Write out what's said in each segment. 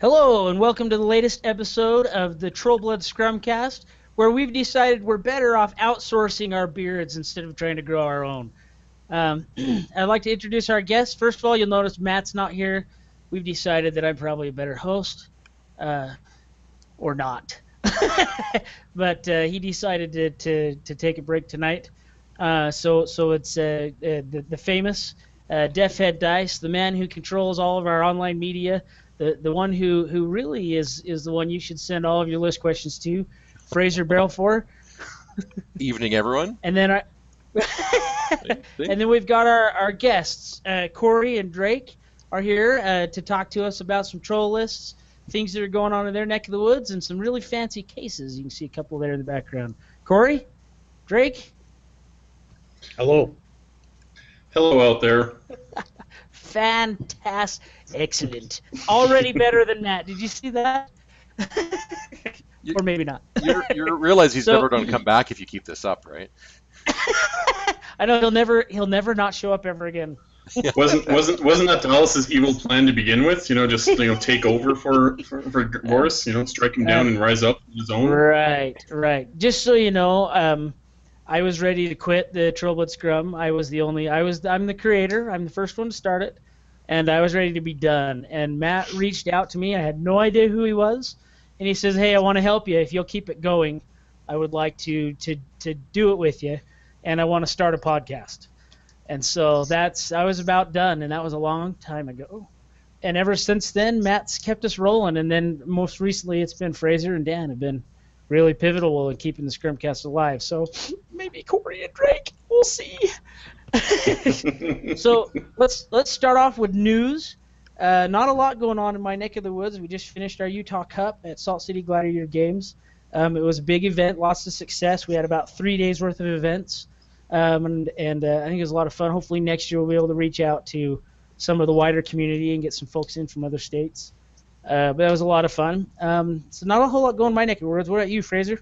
Hello, and welcome to the latest episode of the TrollbloodScrum cast, where we've decided we're better off outsourcing our beards instead of trying to grow our own. I'd like to introduce our guests. First of all, you'll notice Matt's not here. We've decided that I'm probably a better host, or not. But he decided to take a break tonight. So it's the famous DeffHeadDice, the man who controls all of our online media, the one who really is the one you should send all of your list questions to, Fraser Balfour. Evening, everyone. And then and then we've got our guests, Cory and Drake are here to talk to us about some troll lists, things that are going on in their neck of the woods, and some really fancy cases. You can see a couple there in the background. Cory? Drake? Hello. Hello out there. Fantastic. Excellent. Already better than Matt. Did you see that? Or maybe not. You realize he's never going to come back if you keep this up, right? I know he'll never not show up ever again. Wasn't that Dallas's evil plan to begin with? Just take over for Boris. Strike him down and rise up on his own. Right. Just so you know, I was ready to quit the TrollbloodScrum. I'm the creator. I'm the first one to start it, and I was ready to be done. And Matt reached out to me. I had no idea who he was, and he says, "Hey, I want to help you. If you'll keep it going, I would like to do it with you, and I want to start a podcast." And so I was about done, and that was a long time ago. And ever since then, Matt's kept us rolling, and then most recently it's been Fraser and Dan have been really pivotal in keeping the Scrumcast alive. So maybe Cory and Drake, we'll see. So let's start off with news. Not a lot going on in my neck of the woods. We just finished our Utah Cup at Salt City Gladiator Games. It was a big event, lots of success. We had about 3 days worth of events. And I think it was a lot of fun. Hopefully next year we'll be able to reach out to some of the wider community and get some folks in from other states. But that was a lot of fun. So not a whole lot going in my neck of the woods. What about you, Fraser?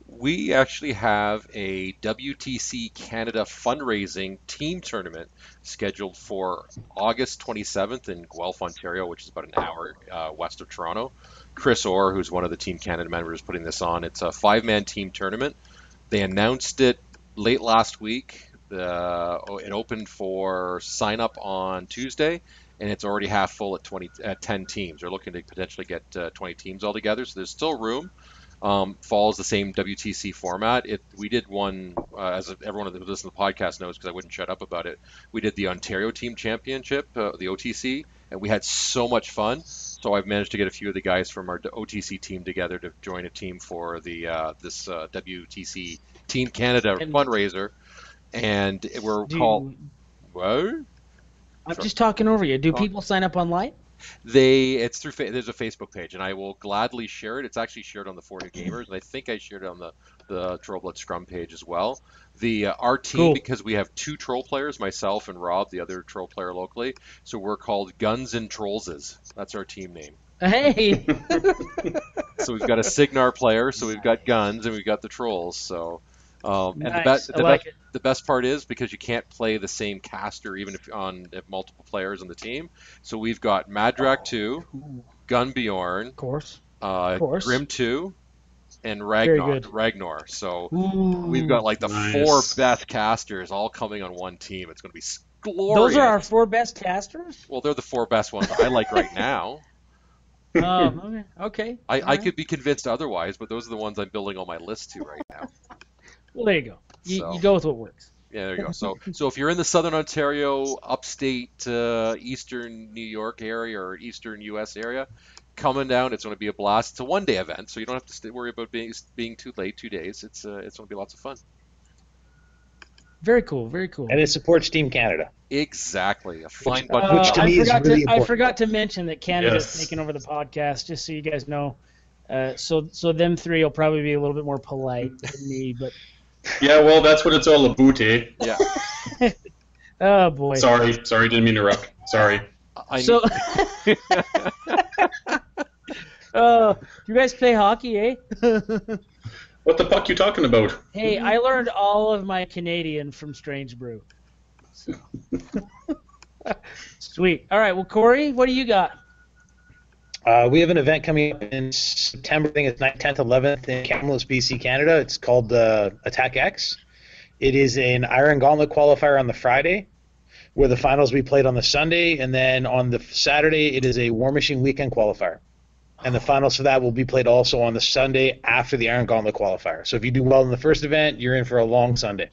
We actually have a WTC Canada fundraising team tournament scheduled for August 27th in Guelph, Ontario, which is about an hour west of Toronto. Chris Orr, who's one of the Team Canada members, putting this on. It's a 5-man team tournament. They announced it late last week. It opened for sign up on Tuesday, and it's already half full at 10 teams. They're looking to potentially get 20 teams all together, so there's still room. Follows the same WTC format. We did one, as everyone that listens to the podcast knows, because I wouldn't shut up about it. We did the Ontario Team Championship, the OTC, and we had so much fun. So I've managed to get a few of the guys from our OTC team together to join a team for this WTC Team Canada fundraiser, and What? I'm just talking over you. Do people sign up online? There's a Facebook page, and I will gladly share it. It's actually shared on the 4 New Gamers, and I think I shared it on the TrollbloodScrum page as well. Our team, cool. Because we have 2 troll players, myself and Rob, the other troll player locally, so we're called Guns and Trollses. That's our team name. Hey! So we've got a Signar player, so we've got guns, and we've got the trolls. So, nice. and the best part is, because you can't play the same caster even if multiple players on the team. So we've got Madrak 2, Gunbjorn, of course. Grim 2, and Ragnar. So we've got like the 4 best casters all coming on one team. It's going to be glorious. Those are our 4 best casters? Well, they're the 4 best ones I like right now. Okay. I could be convinced otherwise, but those are the ones I'm building all my lists to right now. Well, there you go. You go with what works. Yeah, there you go. So if you're in the Southern Ontario, upstate, Eastern New York area, or Eastern U.S. area, coming down, it's going to be a blast. It's a 1-day event, so you don't have to worry about being too late. 2 days. It's going to be lots of fun. Very cool. Very cool. And it supports Team Canada. Exactly. A fine bunch. Which to me is really important. I forgot to mention that Canada's taking over the podcast, just so you guys know. So them 3 will probably be a little bit more polite than me, but. Yeah, well, that's what it's all about, eh? Yeah. Oh boy. Sorry, didn't mean to interrupt. Sorry. You guys play hockey, eh? What the fuck you talking about? Hey, I learned all of my Canadian from Strange Brew. So. Sweet. All right, well, Cory, what do you got? We have an event coming up in September. I think it's 9th, 10th, 11th in Kamloops, BC, Canada. It's called Attack X. It is an Iron Gauntlet qualifier on the Friday, where the finals will be played on the Sunday, and then on the Saturday it is a War Machine Weekend qualifier. And the finals for that will be played also on the Sunday after the Iron Gauntlet qualifier. So if you do well in the first event, you're in for a long Sunday.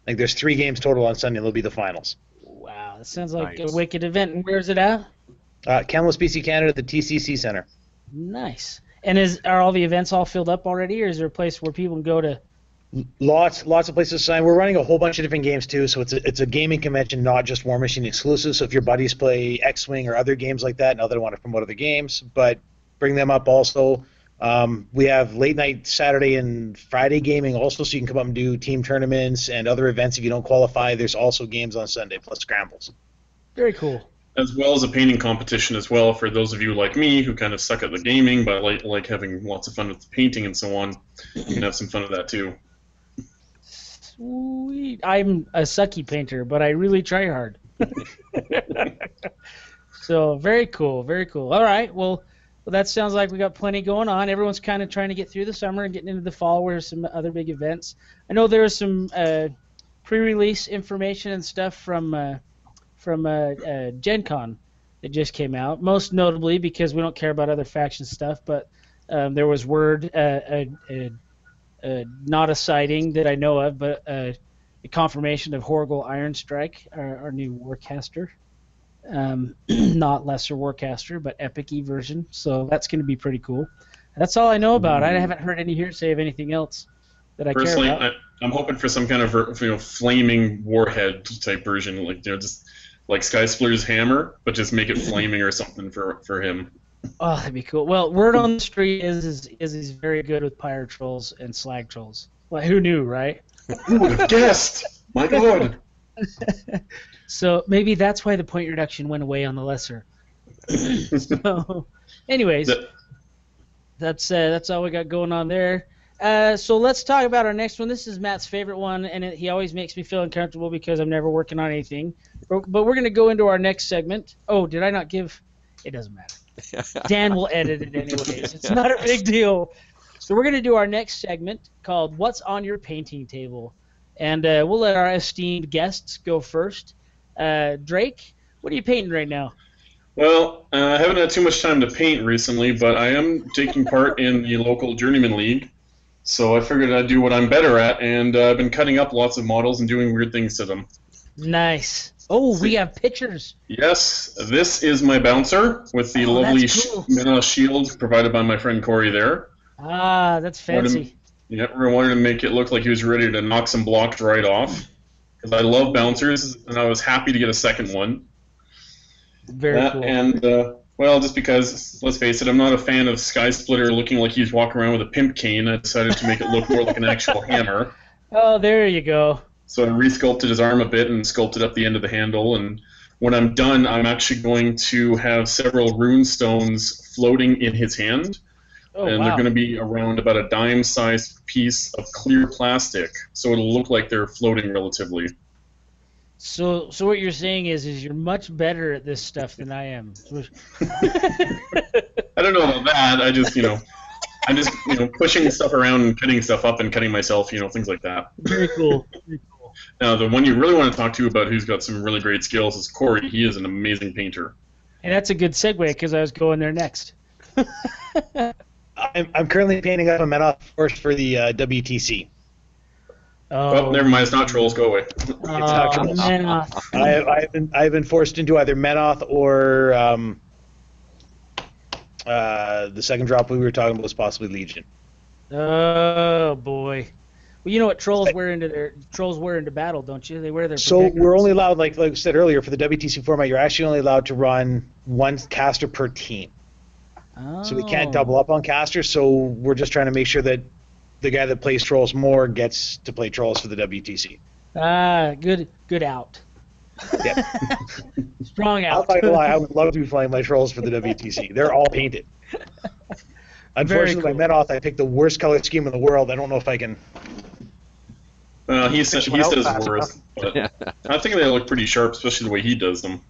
Like there's 3 games total on Sunday, and they'll be the finals. Wow, that sounds like Nice. a wicked event. And where's it at? Kamloops, BC, Canada, at the TCC Center. Nice. And are all the events all filled up already, or is there a place where people can go to? Lots of places to sign. We're running a whole bunch of different games too, so it's a gaming convention, not just War Machine exclusive. So if your buddies play X-Wing or other games like that, now they want to promote other games, but bring them up also. We have late night Saturday and Friday gaming also, so you can come up and do team tournaments and other events if you don't qualify. There's also games on Sunday plus scrambles. Very cool. As well as a painting competition as well for those of you like me who kind of suck at the gaming but like having lots of fun with the painting and so on. You can have some fun with that too. Sweet. I'm a sucky painter, but I really try hard. So very cool, very cool. All right, well, that sounds like we got plenty going on. Everyone's kind of trying to get through the summer and getting into the fall where there's some other big events. I know there was some pre-release information and stuff from Gen Con that just came out, most notably because we don't care about other faction stuff, but there was word, not a sighting that I know of, but a confirmation of Horrigal Ironstrike, our new Warcaster. Not lesser Warcaster, but epic-y version, so that's going to be pretty cool. That's all I know about. I haven't heard any hearsay of anything else that I Personally, care about. I'm hoping for some kind of flaming warhead type version, like just like Sky Splitter's hammer, but just make it flaming or something for him. Oh, that'd be cool. Well, word on the street is he's very good with pyre trolls and slag trolls. Well, who knew, right? Who would have guessed? My God. So maybe that's why the point reduction went away on the lesser. So, anyways, that's all we got going on there. So let's talk about our next one. This is Matt's favorite one, and he always makes me feel uncomfortable because I'm never working on anything. But we're going to go into our next segment. Oh, did I not give? It doesn't matter. Dan will edit it anyways. It's not a big deal. So we're going to do our next segment called What's on Your Painting Table? And we'll let our esteemed guests go first. Drake, what are you painting right now? Well, I haven't had too much time to paint recently, but I am taking part in the local Journeyman League. So I figured I'd do what I'm better at, and I've been cutting up lots of models and doing weird things to them. Nice. Oh, we have pictures. Yes, this is my bouncer with the lovely cool. shield provided by my friend Cory there. Ah, that's fancy. Yep, we wanted to make it look like he was ready to knock some blocks right off. Because I love bouncers, and I was happy to get a second one. Very cool. And, well, just because, let's face it, I'm not a fan of Sky Splitter looking like he's walking around with a pimp cane, I decided to make it look more like an actual hammer. Oh, there you go. So I resculpted his arm a bit and sculpted up the end of the handle, and when I'm done, I'm actually going to have several rune stones floating in his hand. Oh, and wow. they're going to be around about a dime-sized piece of clear plastic, so it'll look like they're floating relatively. So what you're saying is you're much better at this stuff than I am. I don't know about that. I'm just pushing stuff around and cutting stuff up and cutting myself, things like that. Very cool. Very cool. Now, the one you really want to talk to about who's got some really great skills is Cory. He is an amazing painter. And that's a good segue because I was going there next. I'm currently painting up a Menoth force for the WTC. Oh, never mind. It's not trolls. Go away. It's not trolls. Menoth. I've been forced into either Menoth or the second drop we were talking about was possibly Legion. Oh boy. Well, you know what trolls wear into battle, don't you? They wear their So protectors. we're only allowed, like I said earlier, for the WTC format, you're actually only allowed to run one caster per team. Oh. So we can't double up on casters, so we're just trying to make sure that the guy that plays trolls more gets to play trolls for the WTC. Ah, good out. Yeah. Strong I'll out. not gonna lie, I would love to be playing my trolls for the WTC. They're all painted. Unfortunately, cool. my Menoth, I picked the worst color scheme in the world. I don't know if I can... He says worse, but I think they look pretty sharp, especially the way he does them.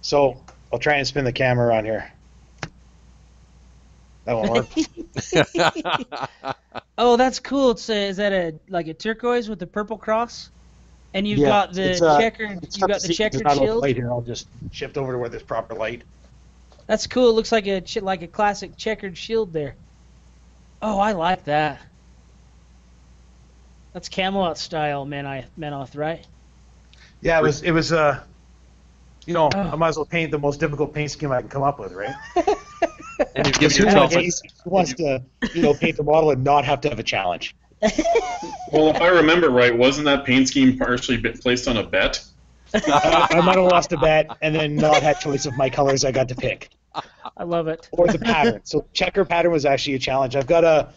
So I'll try and spin the camera around here. That won't work. Oh, that's cool. Is that like a turquoise with the purple cross? And you've got the checkered shield. Light here. I'll just shift over to where there's proper light. That's cool. It looks like a classic checkered shield there. Oh, I like that. That's Camelot style, Menoth, right? Yeah, it was. You know, I might as well paint the most difficult paint scheme I can come up with, right? And you've Because given yourself who wants to, paint the model and not have to have a challenge? Well, if I remember right, wasn't that paint scheme partially placed on a bet? I might have lost a bet and then not had choice of my colors I got to pick. I love it. Or the pattern. So checker pattern was actually a challenge. I've got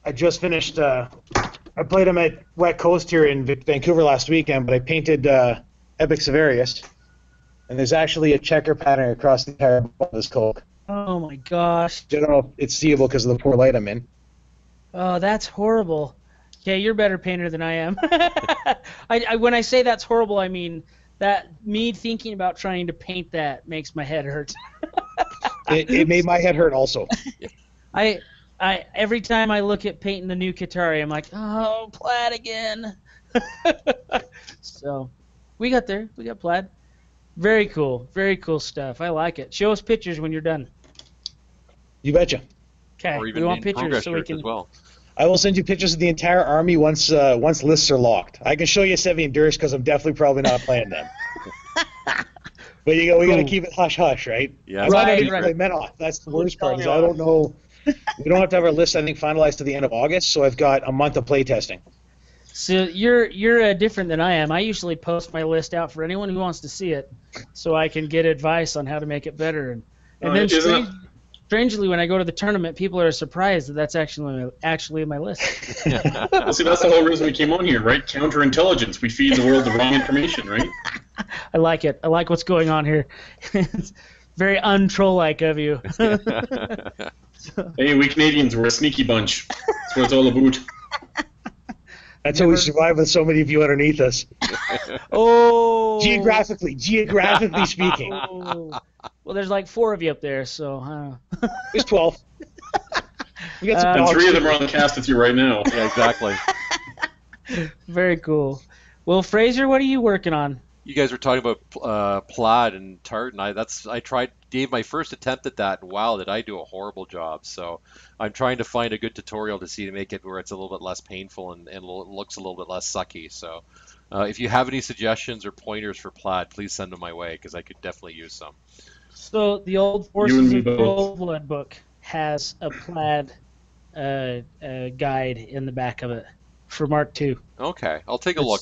I just finished. I played him at Wet Coast here in Vancouver last weekend, but I painted Epic Severius, and there's actually a checker pattern across the entire bottom of this Coke. Oh my gosh. I don't know if it's seeable because of the poor light I'm in. Oh, that's horrible. Okay, you're a better painter than I am. When I say that's horrible, I mean that me thinking about trying to paint that makes my head hurt. It made my head hurt also. Every time I look at painting the new Qatari, I'm like, oh, plaid again. So, we got there. We got plaid. Very cool stuff. I like it. Show us pictures when you're done. You betcha. Okay, or even we want in pictures progress so we shirts can. as well. I will send you pictures of the entire army once lists are locked. I can show you Sevi and Durst because I'm definitely probably not playing them. But we got to keep it hush hush, right? Yeah, right. Menoth. That's the worst part. Is I don't know. We don't have to have our list, I think, finalized to the end of August, so I've got a month of play testing. So you're different than I am. I usually post my list out for anyone who wants to see it, so I can get advice on how to make it better. And then strangely, when I go to the tournament, people are surprised that that's actually in my list. Well, see, that's the whole reason we came on here, right? Counterintelligence. We feed the world the wrong information, right? I like it. I like what's going on here. It's very untroll-like of you. Hey, we Canadians, we're a sneaky bunch. That's what it's all about. That's how we survive with so many of you underneath us. Oh. Geographically speaking. Oh. Well, there's like 4 of you up there, so. There's 12. We got some And dogs 3 of them are on the cast with you right now. Yeah, exactly. Very cool. Well, Fraser, what are you working on? You guys were talking about plaid and tartan. I gave my first attempt at that, and wow, did I do a horrible job. So I'm trying to find a good tutorial to make it where it's a little bit less painful and looks a little bit less sucky. So if you have any suggestions or pointers for plaid, please send them my way because I could definitely use some. So the old Forces of Trollblood book has a plaid guide in the back of it for Mark II. Okay, I'll take a look.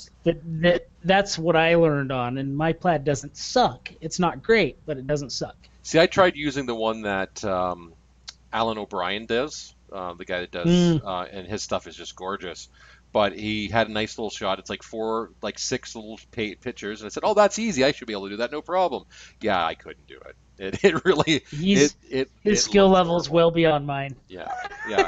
That's what I learned on, and my plaid doesn't suck. It's not great, but it doesn't suck. See, I tried using the one that Alan O'Brien does, the guy that does, and his stuff is just gorgeous. But he had a nice little shot. It's like 6 little pictures, and I said, "Oh, that's easy. I should be able to do that, no problem." Yeah, I couldn't do it. It really. His skill level is well beyond mine. Yeah.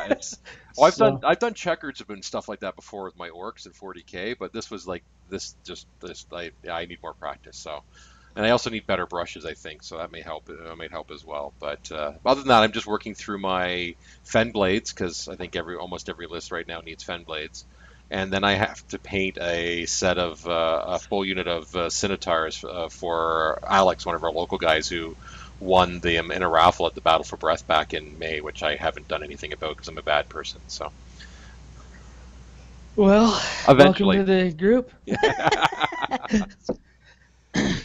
It's. Oh, I've done checkers and stuff like that before with my orcs in 40K, but this was like this. I need more practice. So, and I also need better brushes, I think. So that may help. Might help as well. But other than that, I'm just working through my fen blades because I think almost every list right now needs fen blades. And then I have to paint a set of a full unit of Scimitars for Alex, one of our local guys who won them in a raffle at the Battle for Breath back in May, which I haven't done anything about because I'm a bad person. So, well, eventually. Welcome to the group.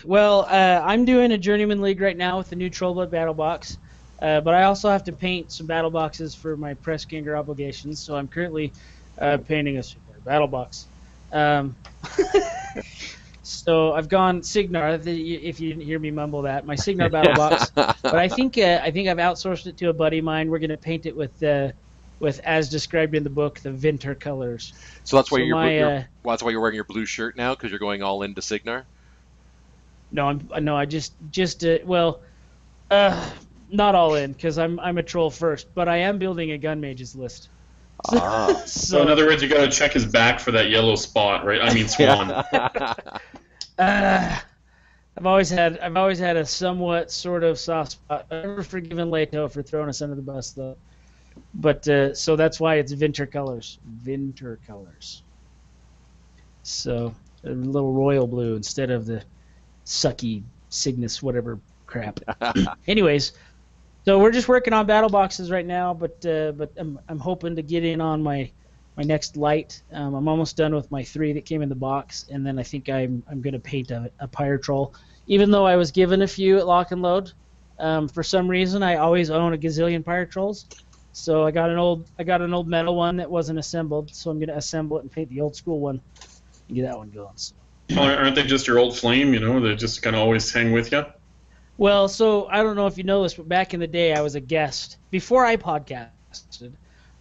Well, I'm doing a Journeyman League right now with the new Trollblood Battle Box, but I also have to paint some battle boxes for my Press Ganger obligations. So I'm currently painting a Super Battle Box. So I've gone Signar. If you didn't hear me mumble that, my Signar Battle Box. But I think I've outsourced it to a buddy of mine. We're going to paint it with as described in the book, the Winter colors. So that's why that's why you're wearing your blue shirt now, because you're going all into Signar. No, I just not all in, because I'm a troll first, but I am building a gun mages list. So in other words, you got to check his back for that yellow spot, right? I mean swan. I've always had a somewhat sort of soft spot. I've never forgiven Leto for throwing us under the bus though. But so that's why it's Winter Colors. Winter Colors. So a little royal blue instead of the sucky Cygnus whatever crap. Anyways, so we're just working on battle boxes right now, but I'm hoping to get in on my next light. I'm almost done with my 3 that came in the box, and then I think I'm going to paint a Pyre Troll. Even though I was given a few at Lock and Load, for some reason I always own a gazillion Pyre Trolls. So I got an old metal one that wasn't assembled, so I'm going to assemble it and paint the old school one and get that one going. So. Aren't they just your old flame? They just kind of always hang with you. Well, so I don't know if you know this, but back in the day, I was a guest. Before I podcasted,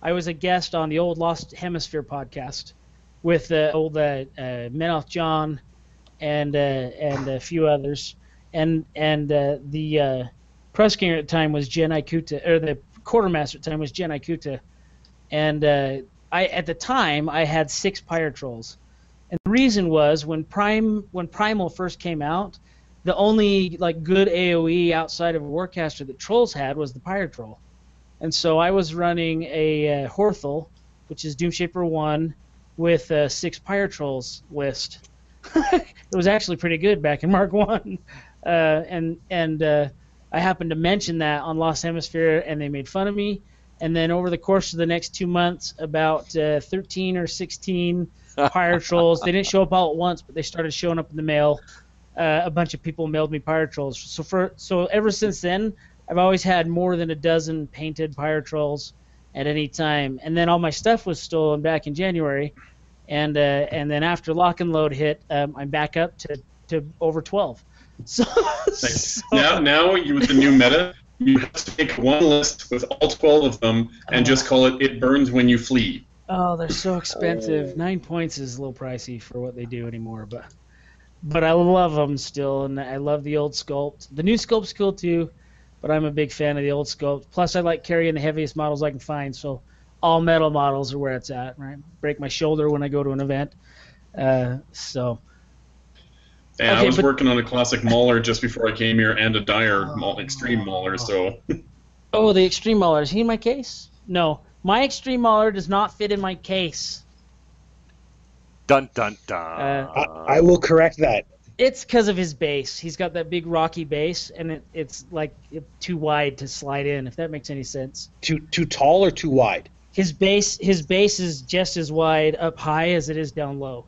I was a guest on the old Lost Hemisphere podcast with old Menoth John and a few others. And the press king at the time was Jen Ikuta, or the quartermaster at the time was Jen Ikuta. And at the time, I had 6 Pyre Trolls. And the reason was when Primal first came out, the only good AoE outside of a Warcaster that Trolls had was the Pyre Troll. And so I was running a Horthel, which is Doomshaper 1, with 6 Pyre Trolls list. It was actually pretty good back in Mark 1. I happened to mention that on Lost Hemisphere, and they made fun of me. And then over the course of the next 2 months, about 13 or 16 Pyre Trolls. They didn't show up all at once, but they started showing up in the mail. A bunch of people mailed me Pyre Trolls. So ever since then, I've always had more than a dozen painted Pyre Trolls at any time. And then all my stuff was stolen back in January. And then after Lock and Load hit, I'm back up to over 12. So now with the new meta, you have to make one list with all 12 of them and just call it Burns When You Flee. Oh, they're so expensive. 9 points is a little pricey for what they do anymore, but I love them still, and I love the old sculpt. The new sculpt's cool too, but I'm a big fan of the old sculpt. Plus, I like carrying the heaviest models I can find, so all metal models are where it's at, right? Break my shoulder when I go to an event. I was working on a classic Mauler just before I came here, and a Dire Extreme Mauler, so... Oh, the Extreme Mauler. Is he in my case? No. My Extreme Mauler does not fit in my case. Dun, dun, dun. I will correct that. It's because of his base. He's got that big rocky base, and it's too wide to slide in, if that makes any sense. Too tall or too wide? His base is just as wide up high as it is down low.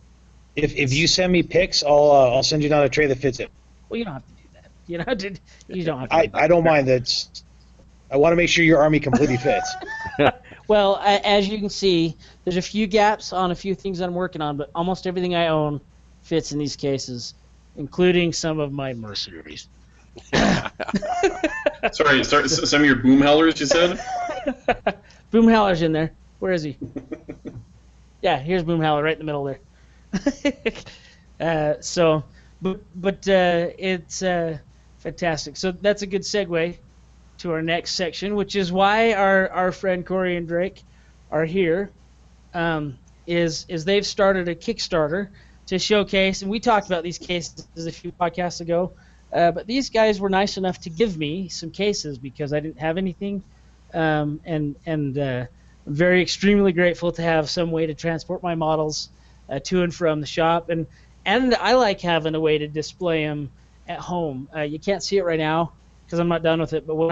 If you send me pics, I'll send you down a tray that fits it. Well, you don't have to do that. You don't have to do that. I don't mind that. I want to make sure your army completely fits. Well, as you can see, there's a few gaps on a few things I'm working on, but almost everything I own fits in these cases, including some of my mercenaries. Sorry, some of your boomhowlers, you said? Boomhowler's in there. Where is he? Yeah, here's Boomhowler right in the middle there. It's fantastic. So that's a good segue to our next section, which is why our friend Cory and Drake are here. Is they've started a Kickstarter to showcase, and we talked about these cases a few podcasts ago, but these guys were nice enough to give me some cases because I didn't have anything, and I'm very extremely grateful to have some way to transport my models to and from the shop, and I like having a way to display them at home. You can't see it right now because I'm not done with it, but when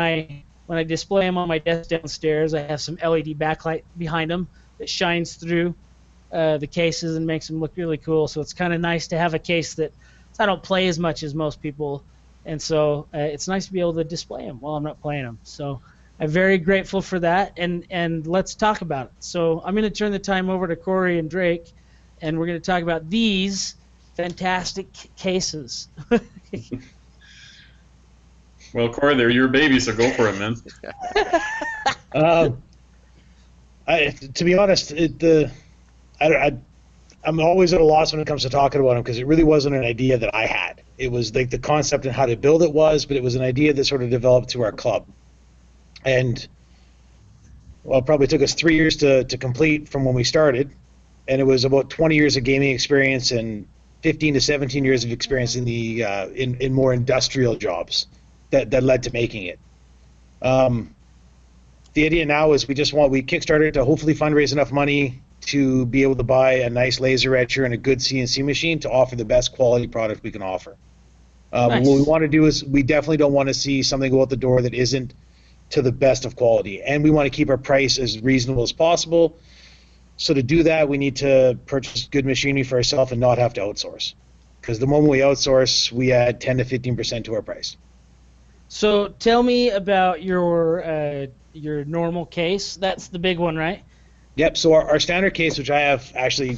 I display them on my desk downstairs, I have some LED backlight behind them that shines through the cases and makes them look really cool. So it's kind of nice to have a case that I don't play as much as most people, and so it's nice to be able to display them while I'm not playing them. So I'm very grateful for that, and let's talk about it. So I'm going to turn the time over to Cory and Drake, and we're going to talk about these fantastic cases. Well, Cory, they're your baby, so go for it, man. To be honest, I'm always at a loss when it comes to talking about them because it really wasn't an idea that I had. It was like the concept and how to build it was, but it was an idea that sort of developed to our club. And, well, it probably took us 3 years to complete from when we started. And it was about 20 years of gaming experience and 15 to 17 years of experience in the in more industrial jobs that led to making it. The idea now is we kickstarted to hopefully fundraise enough money to be able to buy a nice laser etcher and a good CNC machine to offer the best quality product we can offer. Nice. What we want to do is we definitely don't want to see something go out the door that isn't to the best of quality, and we want to keep our price as reasonable as possible. So to do that, we need to purchase good machinery for ourselves and not have to outsource. Because the moment we outsource, we add 10 to 15% to our price. So tell me about your normal case. That's the big one, right? Yep, so our standard case, which I have actually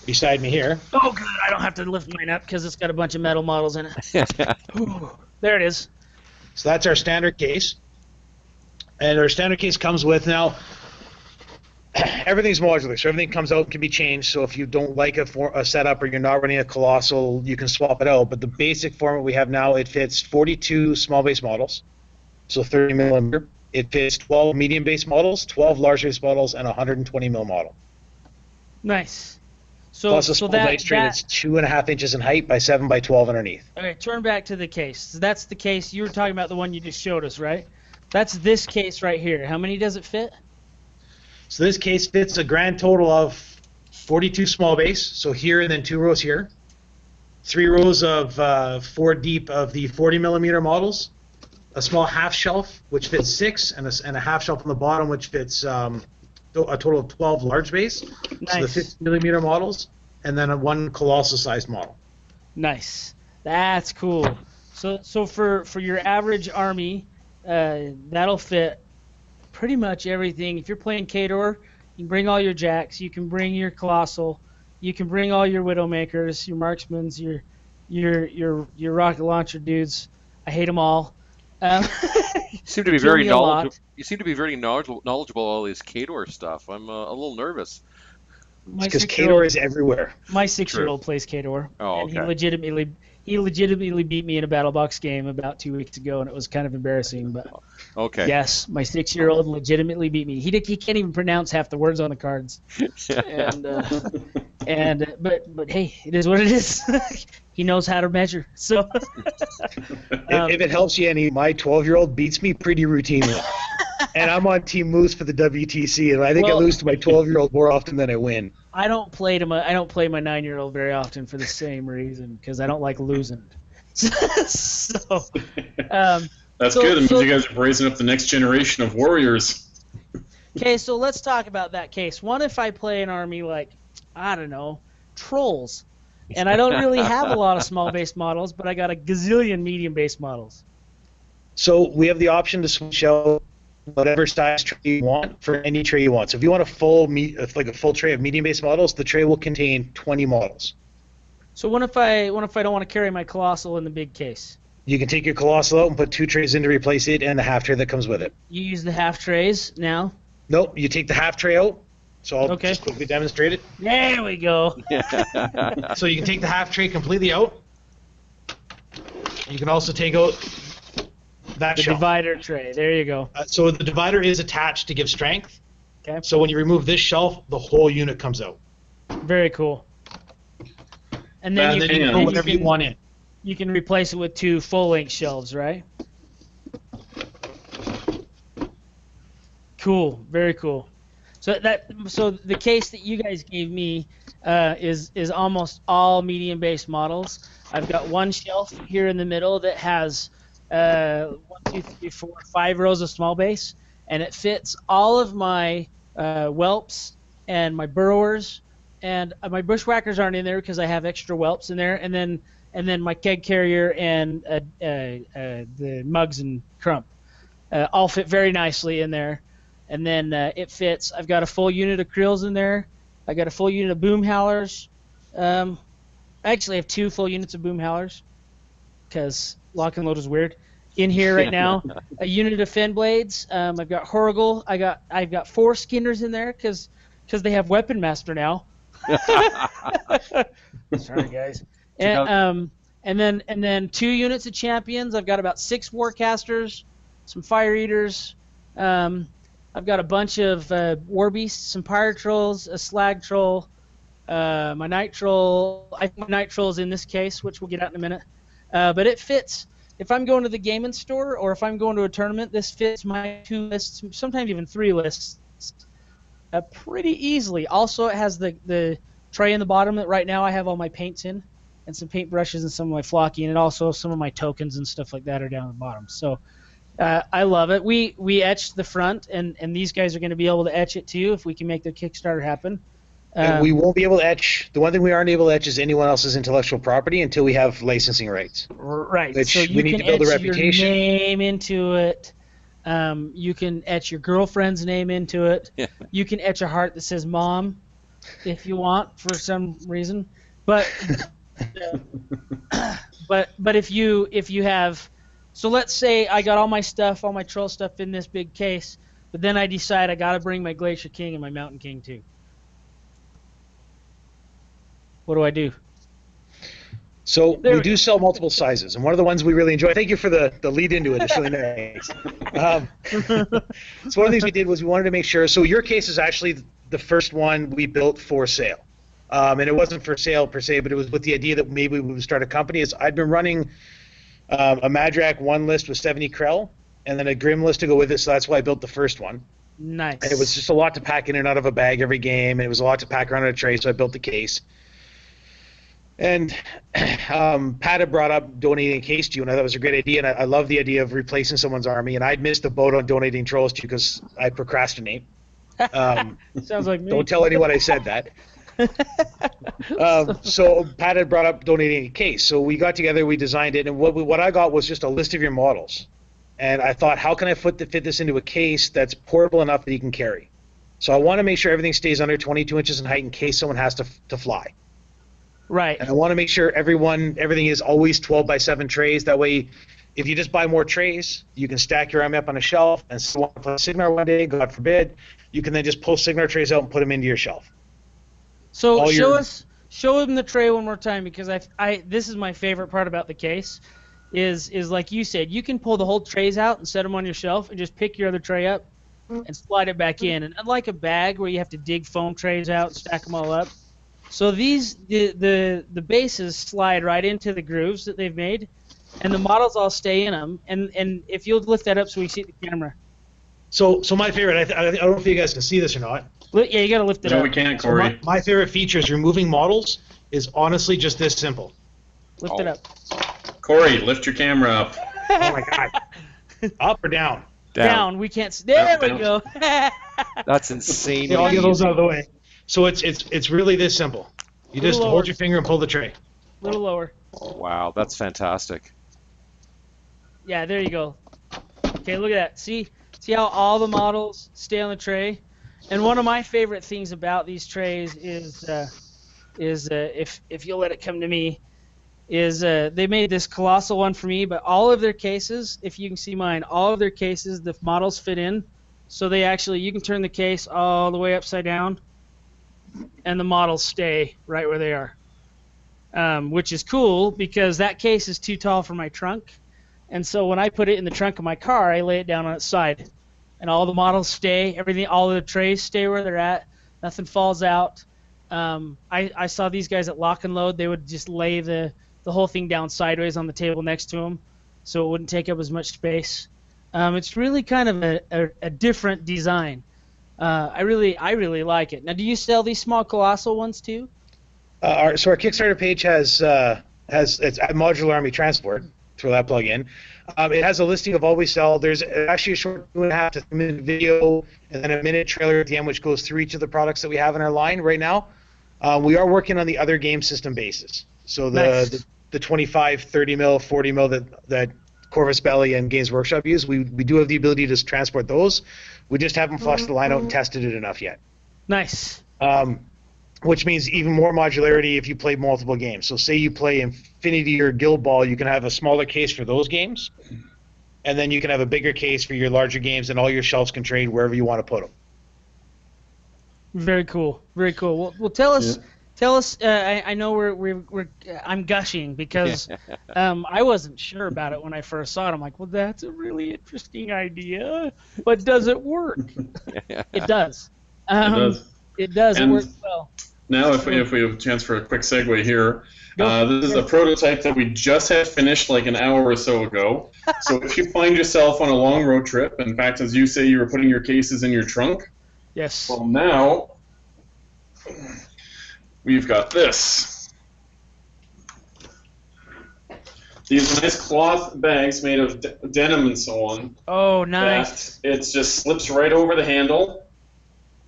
beside me here. Oh, good. I don't have to lift mine up because it's got a bunch of metal models in it. Ooh, there it is. So that's our standard case. And our standard case comes with, now, everything's modular, so everything comes out and can be changed. So if you don't like a setup or you're not running a Colossal, you can swap it out. But the basic format we have now, it fits 42 small base models, so 30 millimeter. It fits 12 medium base models, 12 large base models, and a 120 mil model. Nice. So, Plus a small base tray that's 2.5 inches in height by 7 by 12 underneath. Okay, turn back to the case. So that's the case. You were talking about the one you just showed us, right? That's this case right here. How many does it fit? So this case fits a grand total of 42 small base, so here and then 2 rows here. 3 rows of 4 deep of the 40 millimeter models. A small half shelf, which fits 6, and a half shelf on the bottom, which fits a total of 12 large base. Nice. So the 50 millimeter models, and then one colossal sized model. Nice. That's cool. So for your average army, that'll fit pretty much everything. If you're playing Khador, you can bring all your jacks. You can bring your Colossal. You can bring all your Widowmakers, your Marksmans, your rocket launcher dudes. I hate them all. You seem to be very knowledgeable. You seem to be very knowledgeable about all this Khador stuff. I'm a little nervous. Because Khador is everywhere. My 6-year-old plays Khador, and he legitimately beat me in a battle box game about 2 weeks ago, and it was kind of embarrassing. But okay, yes, my 6-year-old legitimately beat me. He can't even pronounce half the words on the cards. But hey, it is what it is. He knows how to measure. So if it helps you any, my 12-year-old beats me pretty routinely. And I'm on Team Moose for the WTC, and I think I lose to my 12-year-old more often than I win. I don't play my 9-year-old very often for the same reason, because I don't like losing. That's good. It means you guys are raising up the next generation of warriors. Okay, so let's talk about that case. What if I play an army like, I don't know, Trolls, and I don't really have a lot of small base models, but I got a gazillion medium base models? So we have the option to switch out whatever size tray you want for any tray you want. So if you want a full tray of medium base models, the tray will contain 20 models. So what if I don't want to carry my Colossal in the big case? You can take your Colossal out and put 2 trays in to replace it and the half tray that comes with it. You use the half trays now? Nope, you take the half tray out. So I'll just quickly demonstrate it. There we go. So you can take the half tray completely out. You can also take out that the shelf. divider tray. There you go. So the divider is attached to give strength. Okay. So when you remove this shelf, the whole unit comes out. Very cool. And then you can put whatever you want in. You can replace it with 2 full-length shelves, right? Cool. Very cool. So the case that you guys gave me is almost all medium base models. I've got one shelf here in the middle that has 1, 2, 3, 4, 5 rows of small base, and it fits all of my whelps and my burrowers, and my bushwhackers aren't in there because I have extra whelps in there, and then my keg carrier and the mugs and crump all fit very nicely in there. And then it fits. I've got a full unit of Krills in there. I got a full unit of Boom Howlers. I actually have 2 full units of Boom Howlers because lock and load is weird. In here right now, a unit of Fen Blades. I've got Horrigal. I've got 4 Skinners in there because they have Weapon Master now. Sorry guys. And then 2 units of Champions. I've got about 6 Warcasters, some Fire Eaters. I've got a bunch of War Beasts, some Pyre Trolls, a Slag Troll, My nitrile, I think my nitrile is in this case, which we'll get out in a minute. But it fits. If I'm going to the gaming store or if I'm going to a tournament, this fits my 2 lists, sometimes even 3 lists, pretty easily. Also, it has the tray in the bottom that right now I have all my paints in, and some paint brushes and some of my flocking, and also some of my tokens and stuff like that are down at the bottom. So I love it. We etched the front, and these guys are going to be able to etch it too if we can make their Kickstarter happen. And we won't be able to etch. The one thing we aren't able to etch is anyone else's intellectual property until we have licensing rights. Right. Which so you we need can to build a etch reputation. your name into it. You can etch your girlfriend's name into it. Yeah. You can etch a heart that says "Mom," if you want for some reason. But but if you have, so let's say I got all my stuff, all my troll stuff in this big case, but then I decide I got to bring my Glacier King and my Mountain King too. What do I do? So There we we do sell multiple sizes, and one of the ones we really enjoy. Thank you for the lead into it. It's really nice. So one of the things we did was we wanted to make sure. So your case is actually the first one we built for sale, and it wasn't for sale per se, but it was with the idea that maybe we would start a company. Is I'd been running a Madrak 1 list with 70 Krell, and then a Grim list to go with it. So that's why I built the first one. Nice. And it was just a lot to pack in and out of a bag every game, and it was a lot to pack around in a tray. So I built the case. And Pat had brought up donating a case to you, and I thought it was a great idea. And I love the idea of replacing someone's army. And I'd missed the boat on donating trolls to you because I procrastinate. Sounds like me. Don't tell anyone I said that. So Pat had brought up donating a case. So we got together, we designed it, and what I got was just a list of your models. And I thought, how can I fit this into a case that's portable enough that you can carry? So I want to make sure everything stays under 22 inches in height in case someone has to fly. Right. And I want to make sure everything is always 12 by 7 trays. That way, if you just buy more trays, you can stack your army up on a shelf, and so want to play Signar one day, God forbid, you can then just pull Signar trays out and put them into your shelf. So show them the tray one more time, because this is my favorite part about the case, is like you said, you can pull the whole trays out and set them on your shelf and just pick your other tray up and slide it back in. And unlike a bag where you have to dig foam trays out and stack them all up, so the bases slide right into the grooves that they've made, and the models all stay in them. And if you'll lift that up so we see the camera. So my favorite, I don't know if you guys can see this or not. Yeah, you got to lift it up. No, we can't, Corey. So my favorite feature is removing models is honestly just this simple. Lift it up. Corey, lift your camera up. Oh my God. Up or down? Down. We can't. There we Down. go. That's insane. Okay, I'll get those out of the way. So it's really this simple. You just Little hold lower. your finger and pull the tray. A little lower. Wow, that's fantastic. Yeah, there you go. Okay, look at that. See how all the models stay on the tray? And one of my favorite things about these trays is if you'll let it come to me, is they made this colossal one for me, but all of their cases, if you can see mine, all of their cases, the models fit in, so you can turn the case all the way upside down, and the models stay right where they are, which is cool because that case is too tall for my trunk. And so when I put it in the trunk of my car, I lay it down on its side, and all the models stay. All of the trays stay where they're at. Nothing falls out. I saw these guys at Lock and Load. They would just lay the whole thing down sideways on the table next to them, so it wouldn't take up as much space. It's really kind of a different design. I really like it. Now, do you sell these small colossal ones too? So our Kickstarter page has it's at Modular Army Transport. Throw that plug in. It has a listing of all we sell. There's actually a short 2.5 to 3 minute video and then a minute trailer at the end, which goes through each of the products that we have in our line right now. We are working on the other game system bases. So the 25, 30 mil, 40 mil that Corvus Belly and Games Workshop use, we do have the ability to transport those. We just haven't flushed the line out and tested it enough yet. Nice. Which means even more modularity if you play multiple games. So say you play Infinity or Guild Ball, you can have a smaller case for those games, and then you can have a bigger case for your larger games, and all your shelves can trade wherever you want to put them. Very cool. Very cool. Well, tell us. Yeah. Tell us. I know I'm gushing because I wasn't sure about it when I first saw it. I'm like, well, that's a really interesting idea, but does it work? It does. It does. It does. And it works well. now, if we have a chance for a quick segue here, this is a prototype that we just had finished like an hour or so ago. So if you find yourself on a long road trip, in fact, as you say, you were putting your cases in your trunk. Yes. Well, now we've got this. These nice cloth bags made of denim and so on. Oh, nice. It just slips right over the handle,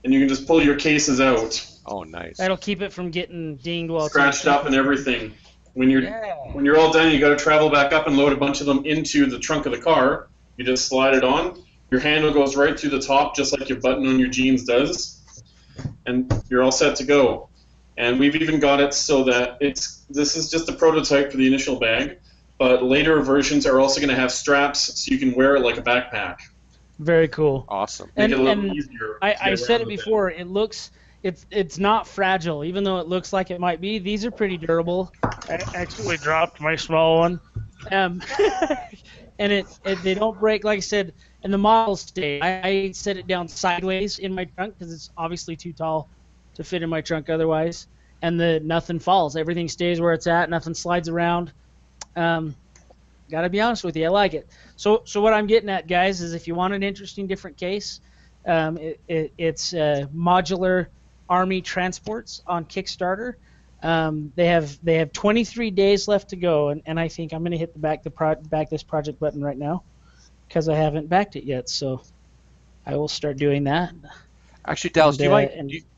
and you can just pull your cases out. Oh, nice. That'll keep it from getting dinged while Scratched up and everything. When you're all done, you got to travel back up and load a bunch of them into the trunk of the car. You just slide it on. Your handle goes right through the top, just like your button on your jeans does, and you're all set to go. And we've even got it so that this is just a prototype for the initial bag, but later versions are also going to have straps so you can wear it like a backpack. Very cool. Awesome. Make it a little easier. I said it before. It's not fragile, even though it looks like it might be. These are pretty durable. I actually dropped my small one, and they don't break. Like I said, and the models stay. I set it down sideways in my trunk because it's obviously too tall to fit in my trunk otherwise, and nothing falls. Everything stays where it's at. Nothing slides around. Gotta be honest with you, I like it. So what I'm getting at, guys, is if you want an interesting, different case, it's modular Army transports on Kickstarter. They have 23 days left to go, and I think I'm going to hit the back this project button right now because I haven't backed it yet. So I will start doing that. Actually, Dallas, do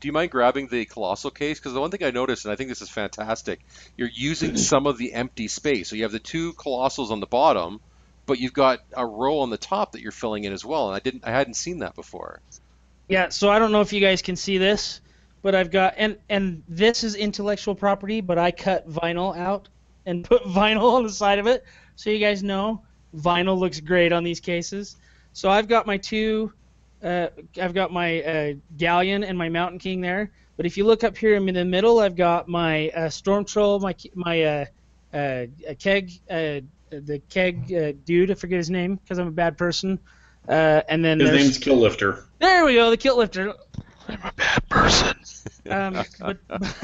you mind grabbing the Colossal case? Because the one thing I noticed, and I think this is fantastic, you're using some of the empty space. So you have the two Colossals on the bottom, but you've got a row on the top that you're filling in as well. And I hadn't seen that before. Yeah. So I don't know if you guys can see this, but I've got and this is intellectual property, but I cut vinyl out and put vinyl on the side of it, so you guys know vinyl looks great on these cases. So I've got my I've got my Galleon and my Mountain King there. But if you look up here in the middle, I've got my Storm Troll, my keg, the keg dude. I forget his name because I'm a bad person. And then his name's Kill Lifter. There we go, the Kill Lifter. I'm a bad person. But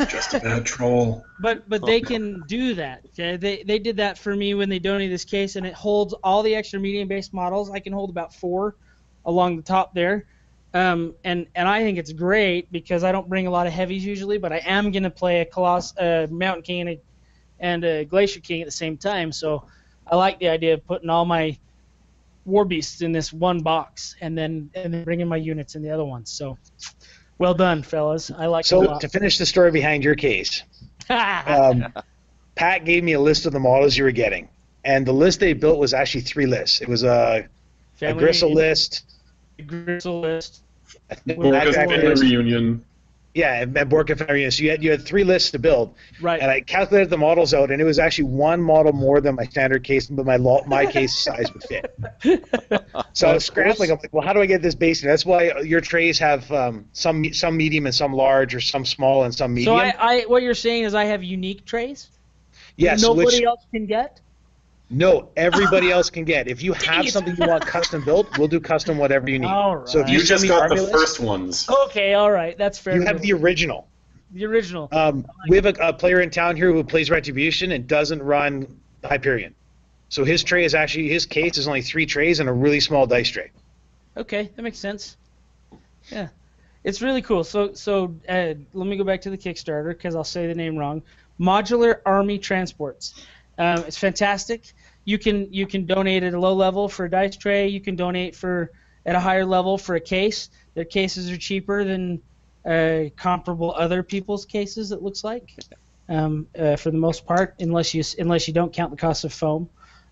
Just a bad troll. But they can do that. Okay? They did that for me when they donated this case, and it holds all the extra medium-based models. I can hold about 4 along the top there, and I think it's great because I don't bring a lot of heavies usually, but I am going to play a Mountain King and a Glacier King at the same time. So I like the idea of putting all my War Beasts in this one box and then bringing my units in the other ones. So well done, fellas. I like it a lot. To finish the story behind your case, Pat gave me a list of the models you were getting, and the list they built was actually 3 lists. It was a Gristle list. Gristle list. Borka's Family Reunion. Yeah, and Borka Family Reunion. So you had 3 lists to build. Right. And I calculated the models out, and it was actually 1 model more than my standard case, but my case size would fit. So I was scrambling. I'm like, well, how do I get this base in? That's why your trays have some medium and some large, or some small and some medium. So what you're saying is I have unique trays? Yes. Nobody else can get? No, everybody else can get. If you have something you want custom built, we'll do custom whatever you need. All right. So if You just got the list, first ones. Okay, all right, that's fair. You have the original. The original. We have a player in town here who plays Retribution and doesn't run Hyperion. So his case is only 3 trays and a really small dice tray. Okay, that makes sense. Yeah, it's really cool. So let me go back to the Kickstarter because I'll say the name wrong. Modular Army Transports. It's fantastic. You can donate at a low level for a dice tray. You can donate at a higher level for a case. Their cases are cheaper than comparable other people's cases. It looks like, for the most part, unless you don't count the cost of foam.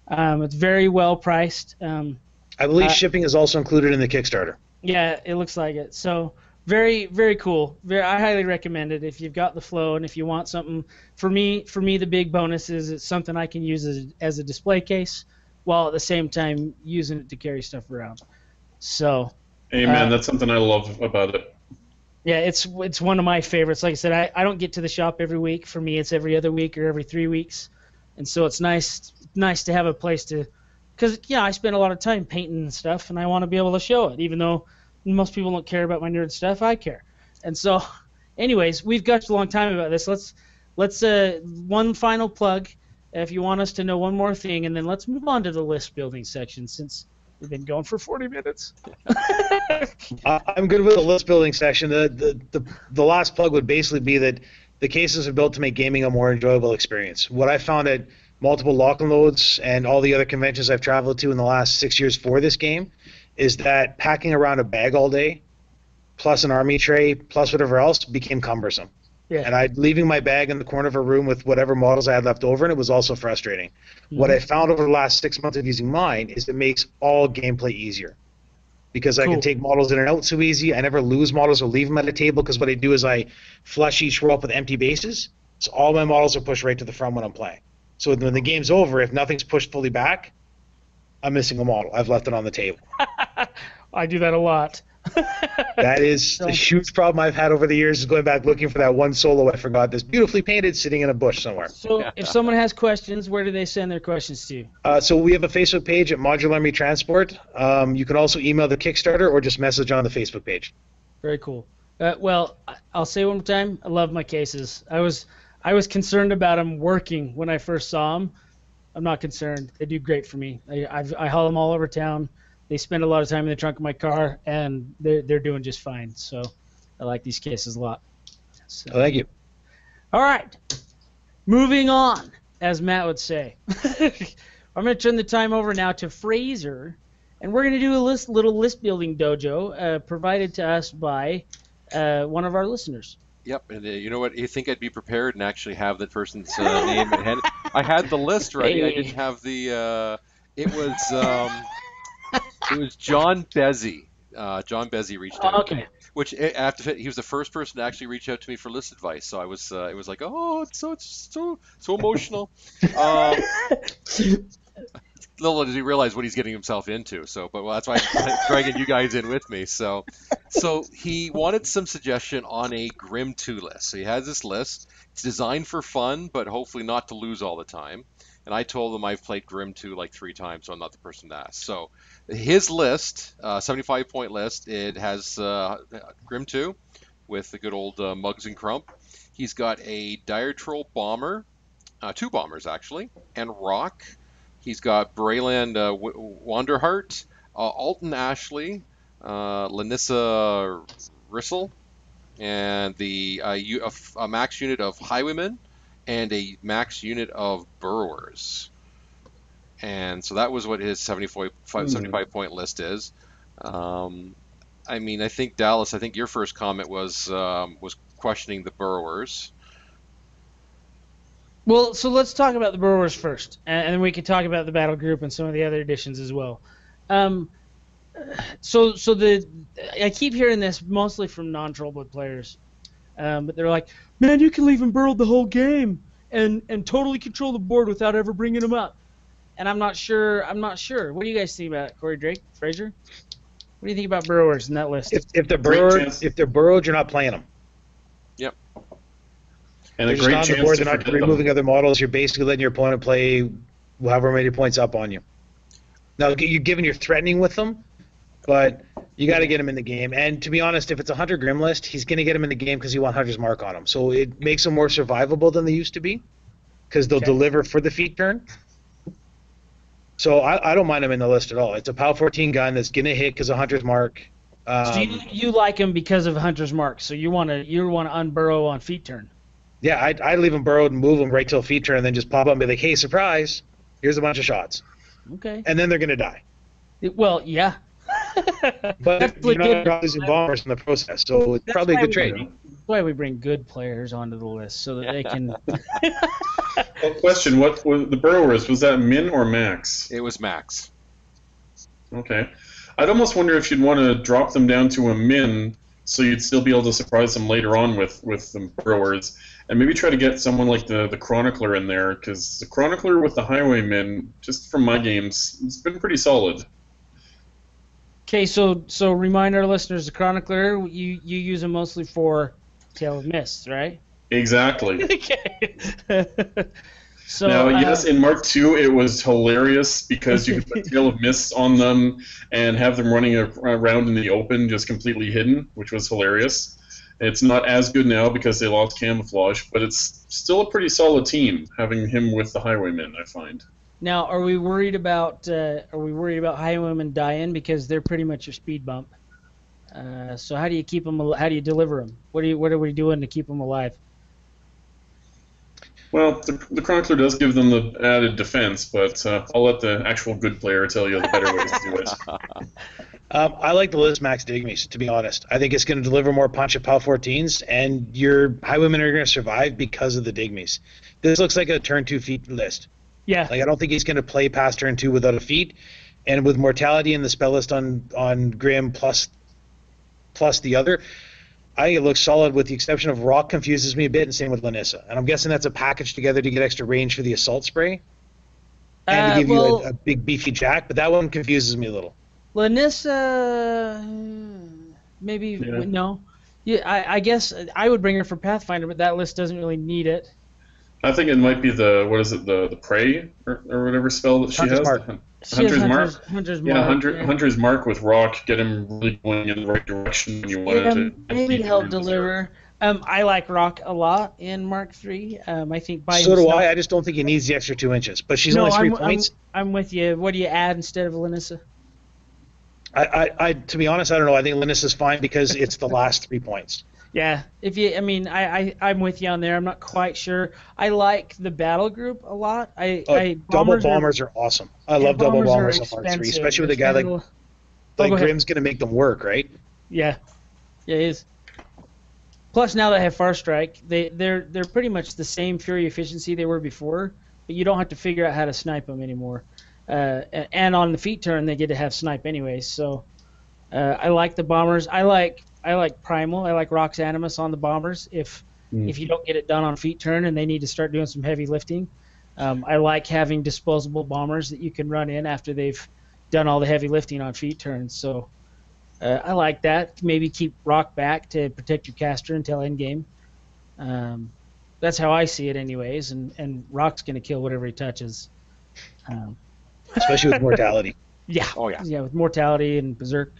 It's very well priced. I believe shipping is also included in the Kickstarter. Yeah, it looks like it. So very, very cool. I highly recommend it if you've got the flow and if you want something. For me, the big bonus is it's something I can use as a display case while at the same time using it to carry stuff around. So. Amen. That's something I love about it. Yeah, it's one of my favorites. Like I said, I don't get to the shop every week. For me, it's every other week or every 3 weeks, and so it's nice to have a place to, because I spend a lot of time painting and stuff, and I want to be able to show it. Even though most people don't care about my nerd stuff, I care, and so anyways, we've gushed a long time about this. Let's one final plug if you want us to know one more thing, and then let's move on to the list building section since we've been going for 40 minutes. I'm good with the list building section. The last plug would basically be that the cases are built to make gaming a more enjoyable experience. What I found at multiple lock and loads and all the other conventions I've traveled to in the last 6 years for this game is that packing around a bag all day, plus an army tray, plus whatever else, became cumbersome. Yeah. And leaving my bag in the corner of a room with whatever models I had left over, and it was also frustrating. Mm-hmm. What I found over the last 6 months of using mine is it makes all gameplay easier. Because I can take models in and out so easy. I never lose models or leave them at a table because what I do is I flush each row up with empty bases. So all my models are pushed right to the front when I'm playing. So when the game's over, if nothing's pushed fully back, I'm missing a model. I've left it on the table. I do that a lot. That is a huge problem I've had over the years, is going back looking for that one solo I forgot that's beautifully painted sitting in a bush somewhere. So if someone has questions, where do they send their questions to? So we have a Facebook page at Modular Army Transport. You can also email the Kickstarter or just message on the Facebook page. Very cool. Well, I'll say one more time, I love my cases. I was concerned about them working when I first saw them. I'm not concerned. They do great for me. I haul them all over town. They spend a lot of time in the trunk of my car, and they're doing just fine. So I like these cases a lot. So. Thank you. All right. Moving on, as Matt would say. I'm going to turn the time over now to Fraser, and we're going to do a little list building dojo provided to us by one of our listeners. Yep, and you know what? You think I'd be prepared and actually have that person's name in hand? I had the list ready. Hey. I didn't have the. It was John Bezzy. John Bezzy reached out to me, which after he was the first person to actually reach out to me for list advice. So I was, it was like, oh, it's so emotional. Little does he realize what he's getting himself into. So, but that's why I'm dragging you guys in with me. So he wanted some suggestion on a Grim 2 list. So he has this list. It's designed for fun, but hopefully not to lose all the time. And I told him I've played Grim 2 like 3 times, so I'm not the person to ask. So his list, 75-point list, it has Grim 2 with the good old Mugs and Crump. He's got a Dire Troll Bomber, 2 bombers actually, and Rock. He's got Brayland Wanderheart, Alton Ashley, Lanissa Rissel, and a max unit of Highwaymen, and a max unit of Burrowers. And so that was what his 75-point list is. I mean, I think, Dallas, your first comment was questioning the Burrowers. Well, so let's talk about the Burrowers first, and then we can talk about the battle group and some of the other additions as well. I keep hearing this mostly from non-Trollblood players, but they're like, man, you can leave him burrowed the whole game and totally control the board without ever bringing him up. And I'm not sure. What do you guys think about it, Cory, Drake, Fraser? What do you think about Burrowers in that list? If they're burrowed, you're not playing them. Yep. And they're a great just on the board. They're not removing other models. You're basically letting your opponent play however many points up on you. Now, you're threatening with them, but you got to get him in the game. And to be honest, if it's a Hunter Grim list, he's going to get him in the game because you want Hunter's Mark on him. So it makes them more survivable than they used to be because they'll deliver for the feat turn. So I don't mind him in the list at all. It's a POW 14 gun that's going to hit because of Hunter's Mark. So you like him because of Hunter's Mark. So you want to unburrow on feat turn. Yeah, I'd leave him burrowed and move him right till feat turn and then just pop up and be like, hey, surprise, here's a bunch of shots. Okay. And then they're going to die. Well, yeah. But you're not losing bombers in the process, so it's probably a good trade. That's why we bring good players onto the list, so that they can... Well, question, what was the Burrowers, was that min or max? It was max. Okay. I'd almost wonder if you'd want to drop them down to a min so you'd still be able to surprise them later on with the Burrowers, and maybe try to get someone like the Chronicler in there, because the Chronicler with the Highwaymen, just from my games, it's been pretty solid. Okay, so remind our listeners, the Chronicler, you use them mostly for Tale of Mists, right? Exactly. Okay. So now, yes, in Mark II, it was hilarious because you could put Tale of Mists on them and have them running around in the open, just completely hidden, which was hilarious. It's not as good now because they lost camouflage, but it's still a pretty solid team having him with the Highwaymen, I find. Now, are we worried about Highwaymen dying because they're pretty much your speed bump? So how do you keep them? How do you deliver them? What are we doing to keep them alive? Well, the Chronicler does give them the added defense, but I'll let the actual good player tell you the better ways to do it. I like the list Max Digmies, to be honest. I think it's going to deliver more punch at PAL 14s, and your Highwaymen are going to survive because of the Digmies. This looks like a turn 2 feat list. Yeah. Like, I don't think he's going to play past turn 2 without a feat, and with Mortality in the spell list on Grim plus the other, I think it looks solid with the exception of Rock confuses me a bit, and same with Lanissa. And I'm guessing that's a package together to get extra range for the Assault Spray and to give you a big beefy jack, but that one confuses me a little. Lanissa, maybe no. Yeah, I guess I would bring her for Pathfinder, but that list doesn't really need it. I think it might be the Prey or whatever spell that she Hunter's has. Mark. Hunter's Mark. Hunter's Yeah, Mark. Hunter's Mark with Rock, get him really going in the right direction when you want to. Maybe help deliver. I like Rock a lot in Mark III. I think by So himself, do I. I just don't think he needs the extra 2 inches. But she's only 3 points. I'm with you. What do you add instead of Lanissa? I to be honest, I don't know. I think Lanissa's fine because it's the last 3 points. Yeah, I'm with you on there. I'm not quite sure. I like the battle group a lot. Double bombers are awesome. I love double bombers on Mark III, especially with a guy like Grim's going to make them work, right? Yeah, it is. Plus, now that I have Far Strike, they're pretty much the same Fury efficiency they were before, but you don't have to figure out how to snipe them anymore. And on the feat turn, they get to have snipe anyway. So I like the bombers. I like Primal. I like Rock's Animus on the bombers. If you don't get it done on feat turn and they need to start doing some heavy lifting, I like having disposable bombers that you can run in after they've done all the heavy lifting on feat turns. So I like that. Maybe keep Rock back to protect your caster until end game. That's how I see it, anyways. And Rock's going to kill whatever he touches. Especially with Mortality. Yeah. Oh yeah. Yeah, with Mortality and Berserk.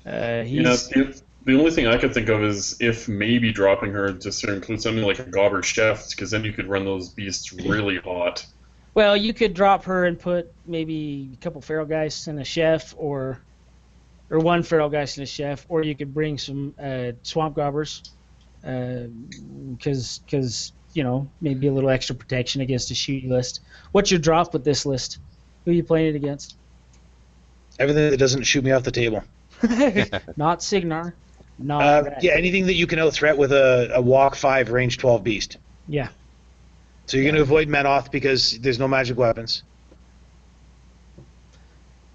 The only thing I could think of is if maybe dropping her just to include something like a Gobber Chef, because then you could run those beasts really hot. Well, you could drop her and put maybe a couple Feral Geists and a Chef, or one Feral Geist and a Chef, or you could bring some Swamp Gobbers, because maybe a little extra protection against a shoot list. What's your drop with this list? Who are you playing it against? Everything that doesn't shoot me off the table. Not Signar. Not anything that you can out-threat with a Walk 5 range 12 beast. Yeah. So you're going to avoid Manoth because there's no magic weapons.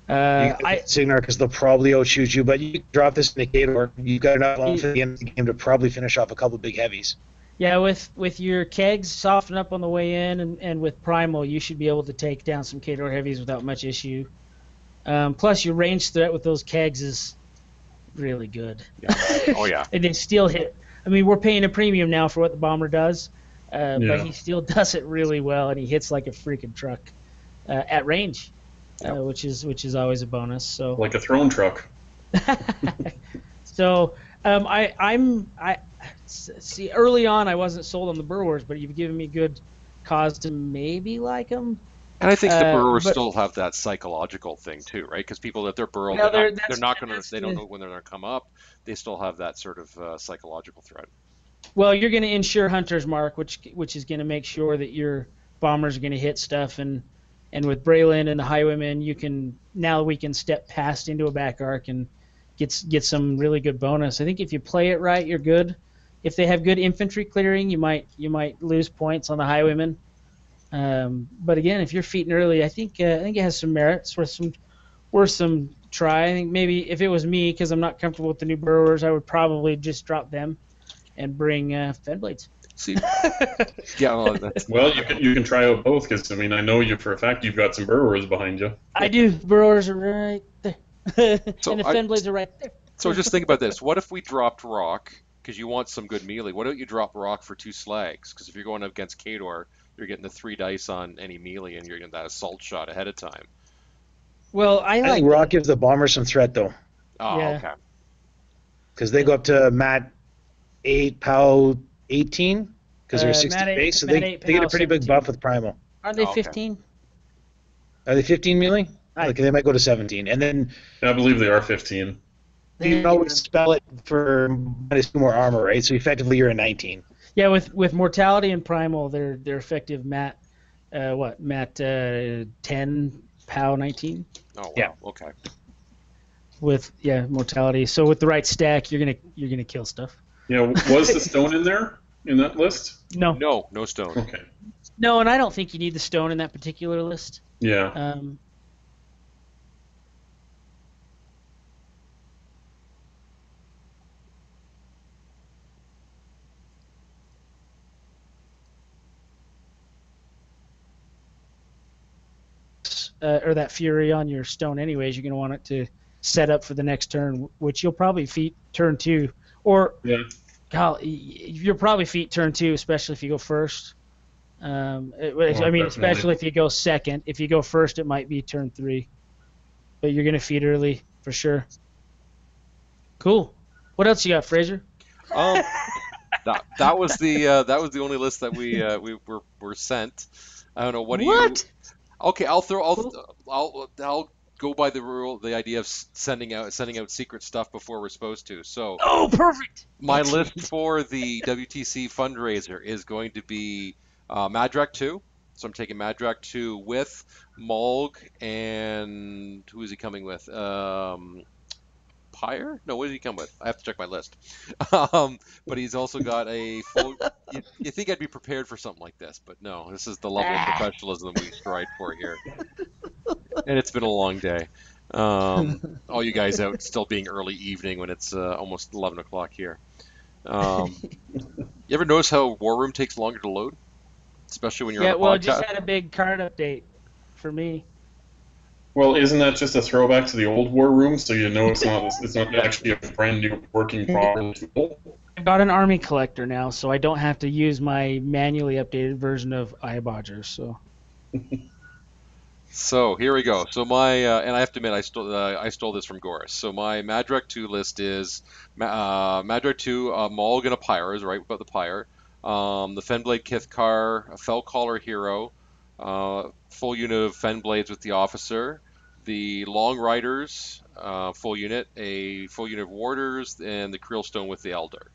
Signar because they'll probably outshoot you, but you can drop this in the Kador. You've got enough long for the end of the game to probably finish off a couple big heavies. Yeah, with your kegs soften up on the way in, and with Primal, you should be able to take down some Kador heavies without much issue. Plus, your range threat with those kegs is really good. Yeah. Oh, yeah. And they still hit. I mean, we're paying a premium now for what the bomber does, but he still does it really well, and he hits like a freaking truck at range, which is always a bonus. So like a throne truck. So I see, early on I wasn't sold on the Burrowers, but you've given me good cause to maybe like them. And I think the Burrowers still have that psychological thing too, right? Because people that they're burrowed, they're not going to, they don't know when they're going to come up. They still have that sort of psychological threat. Well, you're going to ensure Hunter's Mark, which is going to make sure that your bombers are going to hit stuff, and with Braylon and the Highwaymen, we can step past into a back arc and get some really good bonus. I think if you play it right, you're good. If they have good infantry clearing, you might lose points on the Highwaymen. But again, if you're feeding early, I think it has some merits, worth some try. I think maybe if it was me, because I'm not comfortable with the new Burrowers, I would probably just drop them and bring Fenblades. See, yeah. Well, you can try out both, because I know you for a fact you've got some Burrowers behind you. I do. Burrowers are right there, and the Fenblades are right there. So just think about this: what if we dropped Rock? Because you want some good melee. Why don't you drop Rock for 2 slags? Because if you're going up against Kador, you're getting the 3 dice on any melee, and you're getting that assault shot ahead of time. Well, I think Rock gives the bomber some threat, though. Oh, yeah. Okay. Because they go up to Matt 8 POW 18 because they're 60 Mat 8, base, so Mat they 8 get a POW pretty big 17. buff with Primal. Aren't they Oh, okay. 15? Are they 15 melee? I- Okay, they might go to 17, and then I believe they are 15. you can always spell it for -2 more armor, right? So effectively, you're a 19. Yeah, with mortality and primal, they're effective Mat 10 POW 19 Oh, wow. Yeah. Okay. with mortality. So with the right stack, you're gonna kill stuff. Yeah, was the stone in there in that list? No, No stone. Okay. no, and I don't think you need the stone in that particular list. Yeah. Or that fury on your stone anyways, you're going to want it to set up for the next turn, which you'll probably feat turn 2. Or, Yeah. you'll probably feat turn 2, especially if you go first. I mean, definitely. especially if you go second. If you go first, it might be turn 3. But you're going to feat early, for sure. Cool. What else you got, Fraser? That was the only list that we were sent. I don't know what do you. What? Okay, I'll go by the idea of sending out secret stuff before we're supposed to. So Oh, perfect. my list for the WTC fundraiser is going to be Madrak 2. So I'm taking Madrak 2 with Mulg and who is he coming with? Pyre? No, what did he come with? I have to check my list. But he's also got a full. You think I'd be prepared for something like this, but no. This is the level of professionalism we strive for here, and it's been a long day. All you guys out still being early evening when it's almost 11 o'clock here. You ever notice how War Room takes longer to load, especially when you're on a Well, it podcast? just had a big card update for me. Well, isn't that just a throwback to the old War Room? So you know it's not actually a brand new working proper tool. I got an army collector now, so I don't have to use my manually updated version of iBodger. So So here we go. So my and I have to admit I stole this from Goris. So my Madrak 2 list is Madrak 2, Mulg and a Pyre, is right about the Pyre. The Fenblade Kithkar, a Fellcaller hero, full unit of Fenblades with the officer, the Long Riders, full unit, a full unit of Warders, and the Creelstone with the Elder.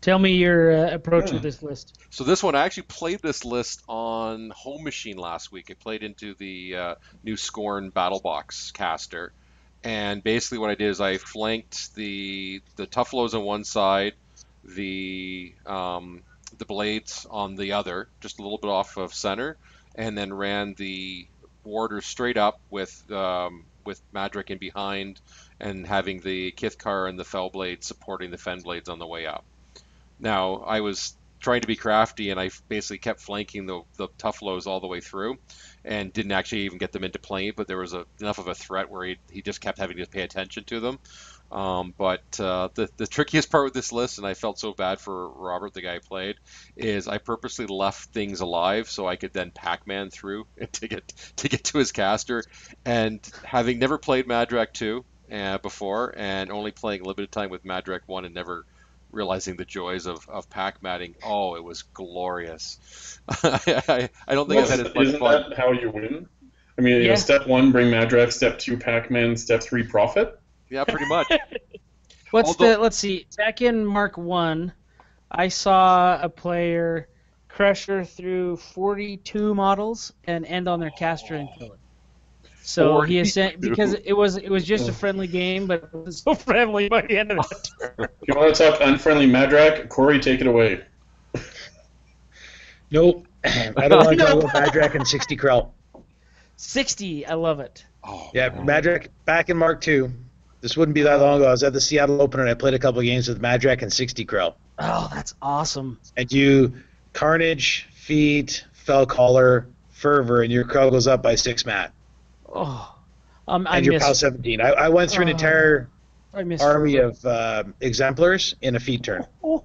tell me your approach with this list. So this one, I actually played this list on Home Machine last week. I played into the new Scorn Battle Box caster, and basically what I did is I flanked the Tuffaloes on one side, the blades on the other, just a little bit off of center, and then ran the Warders straight up with Madrak in behind, and having the Kithkar and the Fellblades supporting the Fenblades on the way up. Now, I was trying to be crafty, and I basically kept flanking the Tuffaloes all the way through, and didn't actually even get them into play, but there was enough of a threat where he just kept having to pay attention to them. But the trickiest part with this list, and I felt so bad for Robert, the guy I played, is I purposely left things alive so I could then Pac-Man through to get to his caster. And having never played Madrak 2 before, and only playing a little bit of time with Madrak 1 and never realizing the joys of Pac-Matting, oh, it was glorious. I don't think I've had as much Isn't fun. that how you win? I mean, you know, step 1, bring Madrak. Step 2, Pac-Man. Step 3, Profit. Yeah, pretty much. Let's see. Back in Mark 1, I saw a player crusher through 42 models and end on their caster and kill it. So he because it was just a friendly game, but it was so friendly by the end of the turn. If you want to talk unfriendly Madrak, Cory, take it away. Nope. I don't want to talk about Madrak and 60 Krell. 60, I love it. Oh, Yeah, Madrak back in Mark 2. This wouldn't be that long ago. I was at the Seattle Open and I played a couple of games with Madrak and 60 Krell. Oh, that's awesome. And you Carnage, Feet, Fellcaller, Fervor, and your Krell goes up by 6 mat. Oh, And your POW 17. I went through an entire army of exemplars in a feet turn. Oh.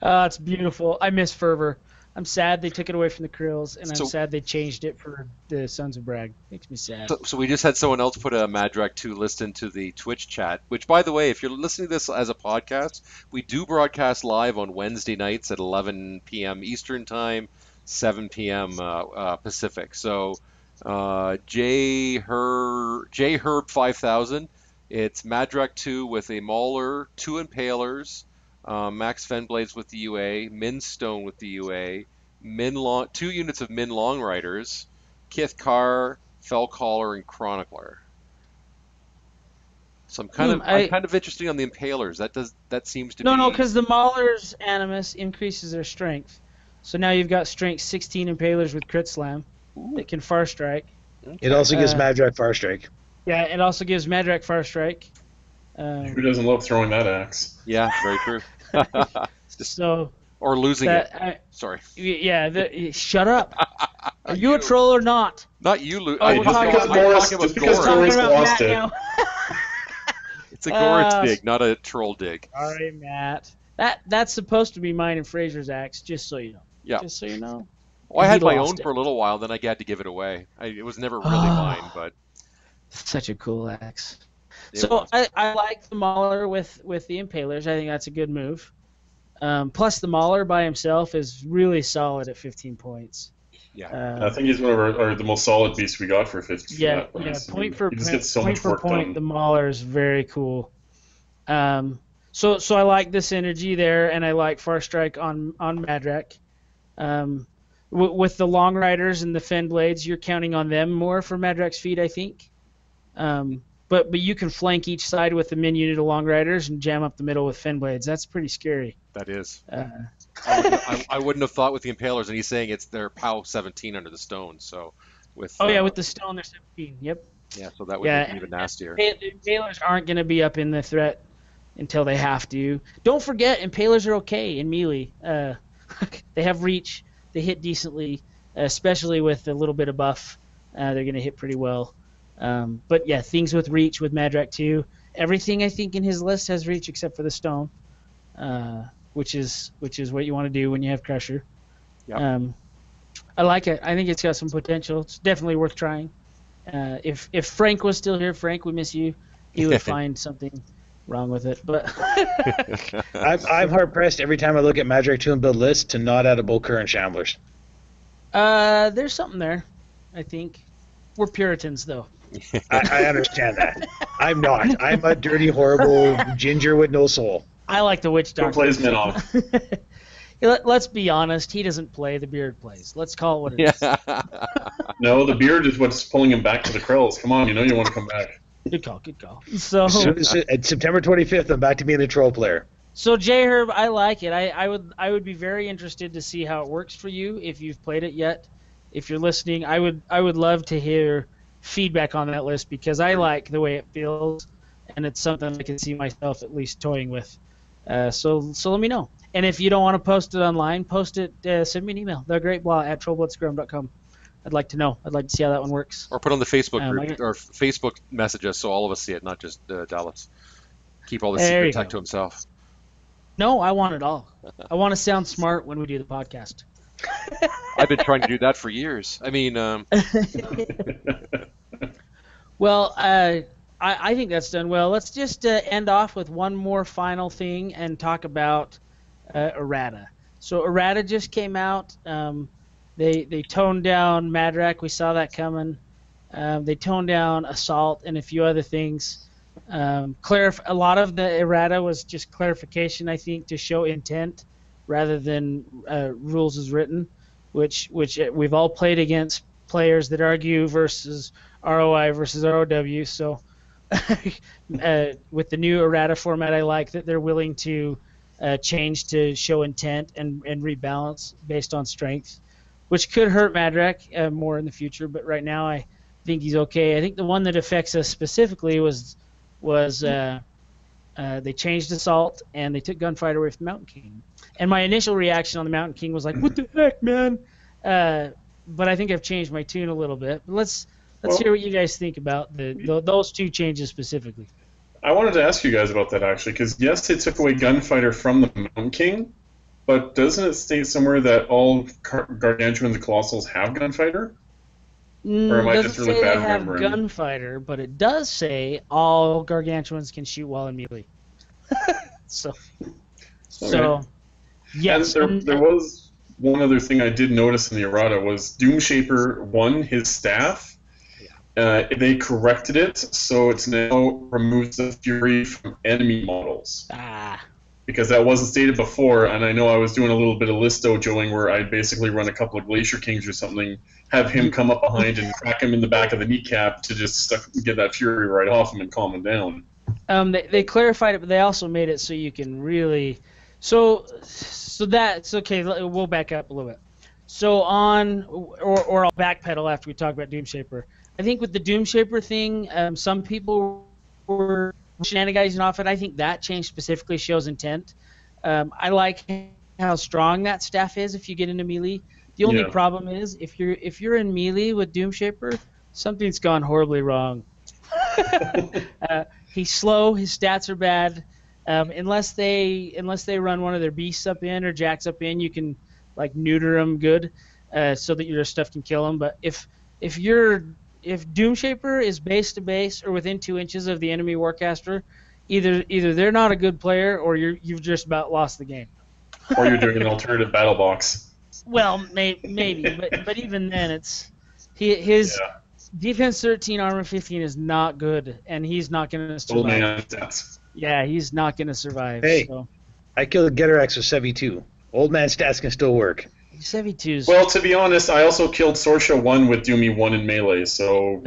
It's beautiful. I miss Fervor. I'm sad they took it away from the Krills, and I'm So- sad they changed it for the Sons of Bragg. Makes me sad. So we just had someone else put a Madrak 2 list into the Twitch chat, which, by the way, if you're listening to this as a podcast, we do broadcast live on Wednesday nights at 11 p.m. Eastern Time, 7 p.m. Pacific. So J Herb 5000, it's Madrak 2 with a Mauler, 2 Impalers, Max Fenblades with the UA, Min Stone with the UA, 2 units of Min Long Riders, Kith Car, Fellcaller, and Chronicler. So I'm kind of interested on the Impalers. That seems to be No, because the Mauler's Animus increases their strength. So now you've got strength 16 Impalers with Crit Slam that can Far Strike. It also gives Madrak Far Strike. Yeah, it also gives Madrak Far Strike. Who doesn't love throwing that axe? Yeah, very true. So or losing it. Sorry. Yeah, shut up. Are you a troll or not? Not you, Luke. Oh, we're talking about Morris, just because Morris lost it. Now. It's a Goritz dig, not a troll dig. Sorry, Matt. That's supposed to be mine and Fraser's axe, just so you know. Yeah. Just so you know. Well, I had my lost own it. for a little while, then I had to give it away. It was never really mine, but Such a cool axe. it So was. I like the Mauler with the Impalers. I think that's a good move. Plus, the Mauler by himself is really solid at 15 points. Yeah. I think he's one of the most solid beasts we got for 50. Yeah, for that price. point for he just gets so point much for work point, done. the Mauler is very cool. So I like this energy there, and I like Far Strike on Madrak. With the Long Riders and the Fen Blades, you're counting on them more for Madrak's feet, I think. But you can flank each side with the min unit of Long Riders and jam up the middle with Fen Blades. That's pretty scary. That is. I wouldn't have thought with the Impalers, and he's saying it's their POW 17 under the stone. So with with the stone, they're 17. Yep. yeah, so that would make it even nastier. The Impalers aren't going to be up in the threat until they have to. Don't forget, Impalers are okay in melee. They have reach. They hit decently, especially with a little bit of buff. They're going to hit pretty well. But yeah, things with reach with Madrak 2. Everything I think in his list has reach except for the stone, which is what you want to do when you have Crusher. Yep. I like it. I think it's got some potential. It's definitely worth trying. If Frank was still here, Frank, we miss you. He would find something wrong with it. But I'm hard pressed every time I look at Madrak 2 and build lists to not add a Bulker and Shamblers. there's something there, I think. We're Puritans, though. I understand that. I'm not. I'm a dirty, horrible ginger with no soul. I like the Witch Who Doctor. plays Minoff? Let's be honest. He doesn't play. The Beard plays. Let's call it what it is. No, the beard is what's pulling him back to the Krills. Come on, you know you want to come back. Good call. Good call. So At September 25th, I'm back to being the troll player. So J Herb, I like it. I would be very interested to see how it works for you if you've played it yet. If you're listening, I would love to hear feedback on that list because I like the way it feels, and it's something I can see myself at least toying with. So let me know. And if you don't want to post it online, post it. Send me an email. thegreatblah@TrollbloodScrum.com. I'd like to know. I'd like to see how that one works. Or put on the Facebook group, I- or Facebook message us so all of us see it, not just Dallas. Keep all the There secret you tech go. to himself. No, I want it all. I want to sound smart when we do the podcast. I've been trying to do that for years. I mean, Well, I think that's done well. Let's just end off with one more final thing and talk about errata. So errata just came out. They toned down Madrak. We saw that coming. They toned down Assault and a few other things. A lot of the errata was just clarification, I think, to show intent rather than rules as written, which we've all played against players that argue versus ROI versus ROW. So with the new errata format, I like that they're willing to change to show intent and rebalance based on strength, which could hurt Madrak more in the future. But right now, I think he's okay. I think the one that affects us specifically was they changed Assault and they took Gunfighter away from Mountain King. And my initial reaction on the Mountain King was like, "What the heck, man?" But I think I've changed my tune a little bit. But let's hear what you guys think about those two changes specifically. I wanted to ask you guys about that actually, because yes, they took away Gunfighter from the Mountain King, But doesn't it state somewhere that all Gargantuans and Colossals have Gunfighter? Or am I just really bad Doesn't say they have remembering? gunfighter, but it does say all Gargantuans can shoot while in melee. So yes. And there was one other thing I did notice in the errata was Doomshaper 1, his staff. They corrected it, so it's now removes the fury from enemy models. Because that wasn't stated before, and I know I was doing a little bit of listo-joing where I'd basically run a couple of Glacier Kings or something, have him come up behind and crack him in the back of the kneecap to just get that fury right off him and calm him down. They clarified it, but they also made it so you can really... So that's... Okay, we'll back up a little bit. So or I'll backpedal after we talk about Doomshaper. I think with the Doomshaper thing, some people were shenanigans off it. I think that change specifically shows intent. I like how strong that staff is if you get into melee. The only problem is if you're in melee with Doomshaper, something's gone horribly wrong. He's slow. His stats are bad. Unless they run one of their beasts up in or jacks up in, you can like neuter them good, so that your stuff can kill them. But if Doomshaper is base to base or within 2 inches of the enemy Warcaster, either they're not a good player or you've just about lost the game. Or you're doing an alternative battle box. Well, maybe, but even then, it's his defense 13, armor 15 is not good, and he's not going to survive. Old man stats. Yeah, he's not going to survive. Hey, so. I killed Getterex with Sevi 2. Old man stats can still work. Sevi 2's. Well, to be honest, I also killed Sorsha 1 with Doomy 1 in melee, so...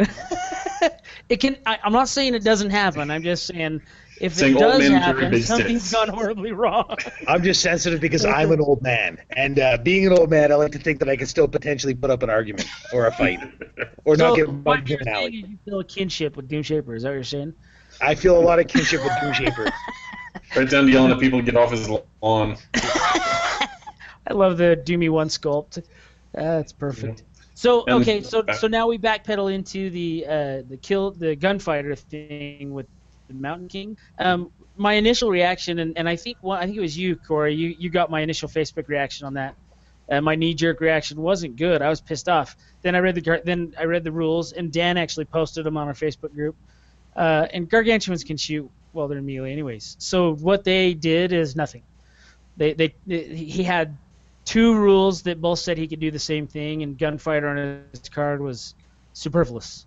It can. I'm not saying it doesn't happen. I'm just saying if Saying it old does men carry happen, big something's sticks. gone horribly wrong. I'm just sensitive because I'm an old man. And being an old man, I like to think that I can still potentially put up an argument or a fight. Or not get what bugged you're in an saying alley. is you feel a kinship with Doomshaper. Is that what you're saying? I feel a lot of kinship with Doomshaper. Right down to yelling at people to get off his lawn. I love the Doomy 1 sculpt. That's perfect. So okay, so now we backpedal into the gunfighter thing with the Mountain King. My initial reaction, and I think it was you, Corey. You got my initial Facebook reaction on that. My knee-jerk reaction wasn't good. I was pissed off. Then I read the rules, and Dan actually posted them on our Facebook group. And Gargantuans can shoot while they're in melee, anyways. So what they did is nothing. He had 2 rules that both said he could do the same thing, and Gunfighter on his card was superfluous.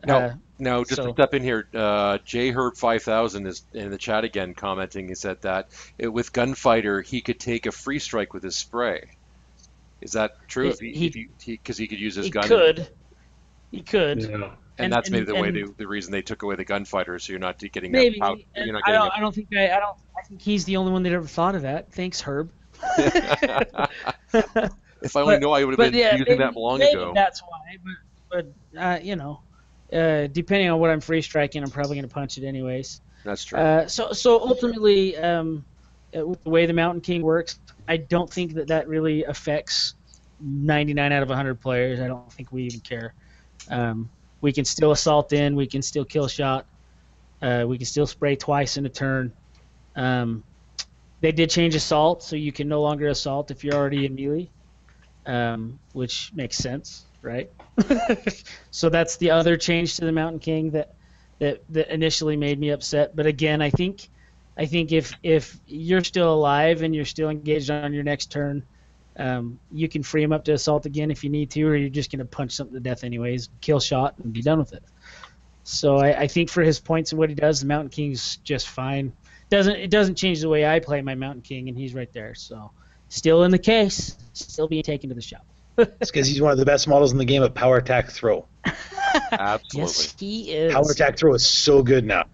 Now, just to step in here, JHerb5000 is in the chat again commenting. He said that with Gunfighter, he could take a free strike with his spray. Is that true? Because he could use his gun. He could. Yeah. And that's maybe the reason they took away the Gunfighter, so you're not getting maybe. that. I think he's the only one that ever thought of that. Thanks, Herb. If I only know, I would have been using that long ago. That's why, but depending on what I'm free striking, I'm probably going to punch it anyways. That's true. So ultimately, with the way the Mountain King works, I don't think that really affects 99 out of 100 players. I don't think we even care. We can still assault in. We can still kill shot. We can still spray twice in a turn. They did change assault, so you can no longer assault if you're already in melee, which makes sense, right? So that's the other change to the Mountain King that initially made me upset. But again, I think if you're still alive and you're still engaged on your next turn, you can free him up to assault again if you need to, or you're just going to punch something to death anyways, kill shot, and be done with it. So I think for his points and what he does, the Mountain King's just fine. It doesn't change the way I play my Mountain King, and he's right there. So still in the case, still being taken to the shop. It's because he's one of the best models in the game of power attack throw. Absolutely. Yes, he is. Power attack throw is so good now.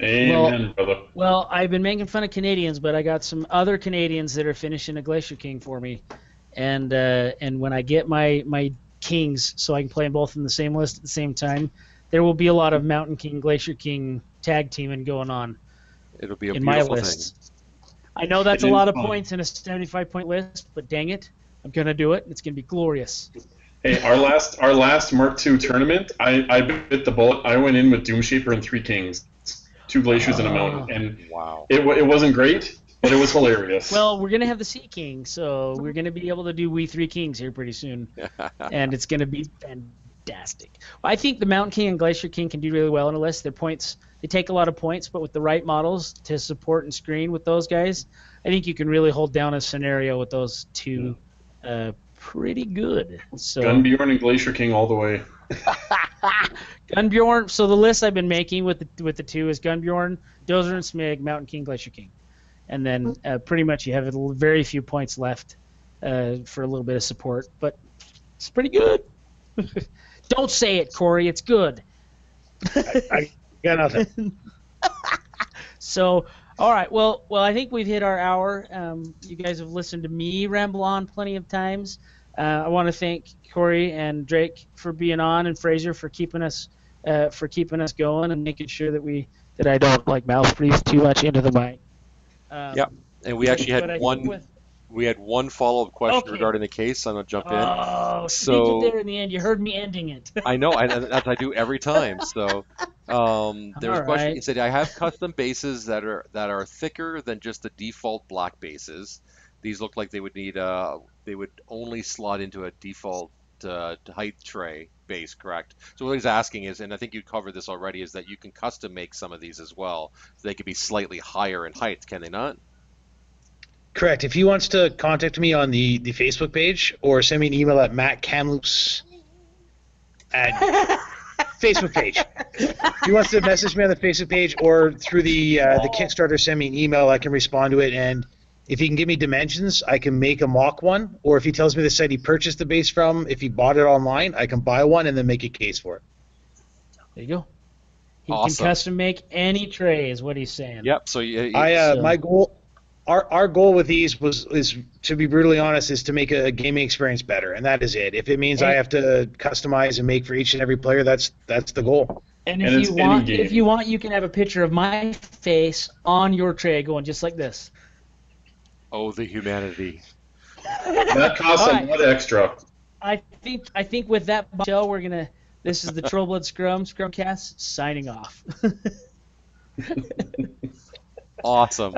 Amen, brother. Well, I've been making fun of Canadians, but I got some other Canadians that are finishing a Glacier King for me, and when I get my Kings, so I can play them both in the same list at the same time, there will be a lot of Mountain King, Glacier King tag teaming going on. It'll be a in my beautiful list. thing. I know that's a lot of points in a 75-point list, but dang it, I'm gonna do it. It's gonna be glorious. Hey, our last Mark II tournament, I bit the bullet. I went in with Doomshaper and 3 Kings, 2 Glaciers and a Mountain, and Wow. It wasn't great, but it was hilarious. Well, we're gonna have the Sea King, so we're gonna be able to do We Three Kings here pretty soon, and it's gonna be fantastic. Well, I think the Mountain King and Glacier King can do really well on a list. Their points, they take a lot of points, but with the right models to support and screen with those guys, I think you can really hold down a scenario with those two pretty good. So Gunbjorn and Glacier King all the way. Gunbjorn. So the list I've been making with the two is Gunbjorn, Dozer and Smig, Mountain King, Glacier King, and then pretty much you have very few points left for a little bit of support, but it's pretty good. Don't say it, Cory. It's good. I got nothing. So, all right. Well, I think we've hit our hour. You guys have listened to me ramble on plenty of times. I want to thank Cory and Drake for being on, and Fraser for keeping us going and making sure that I don't like mouth breathe too much into the mic. Yeah, and we actually had one follow-up question regarding the case. I'm gonna jump in. Oh, so you did there in the end. You heard me ending it. I know, as I do every time. So there was a question. He said, "I have custom bases that are thicker than just the default black bases. These look like they would only slot into a default height tray base, correct?" So what he's asking is, and I think you covered this already, is that you can custom make some of these as well. So they could be slightly higher in height, can they not? Correct. If he wants to contact me on the Facebook page or send me an email at mattkamloops at Facebook page. If he wants to message me on the Facebook page or through the Kickstarter, send me an email. I can respond to it, and if he can give me dimensions, I can make a mock one. Or if he tells me the site he purchased the base from, if he bought it online, I can buy one and then make a case for it. There you go. He Awesome. can custom make any tray, is what he's saying. Yep. So my goal, our goal with these is, to be brutally honest, is to make a gaming experience better, and that is it. If it means I have to customize and make for each and every player, that's the goal. And if you want, you can have a picture of my face on your tray going just like this. Oh, the humanity. That costs a lot extra. I think with that bombshell, this is the TrollbloodScrum Scrumcast signing off. Awesome.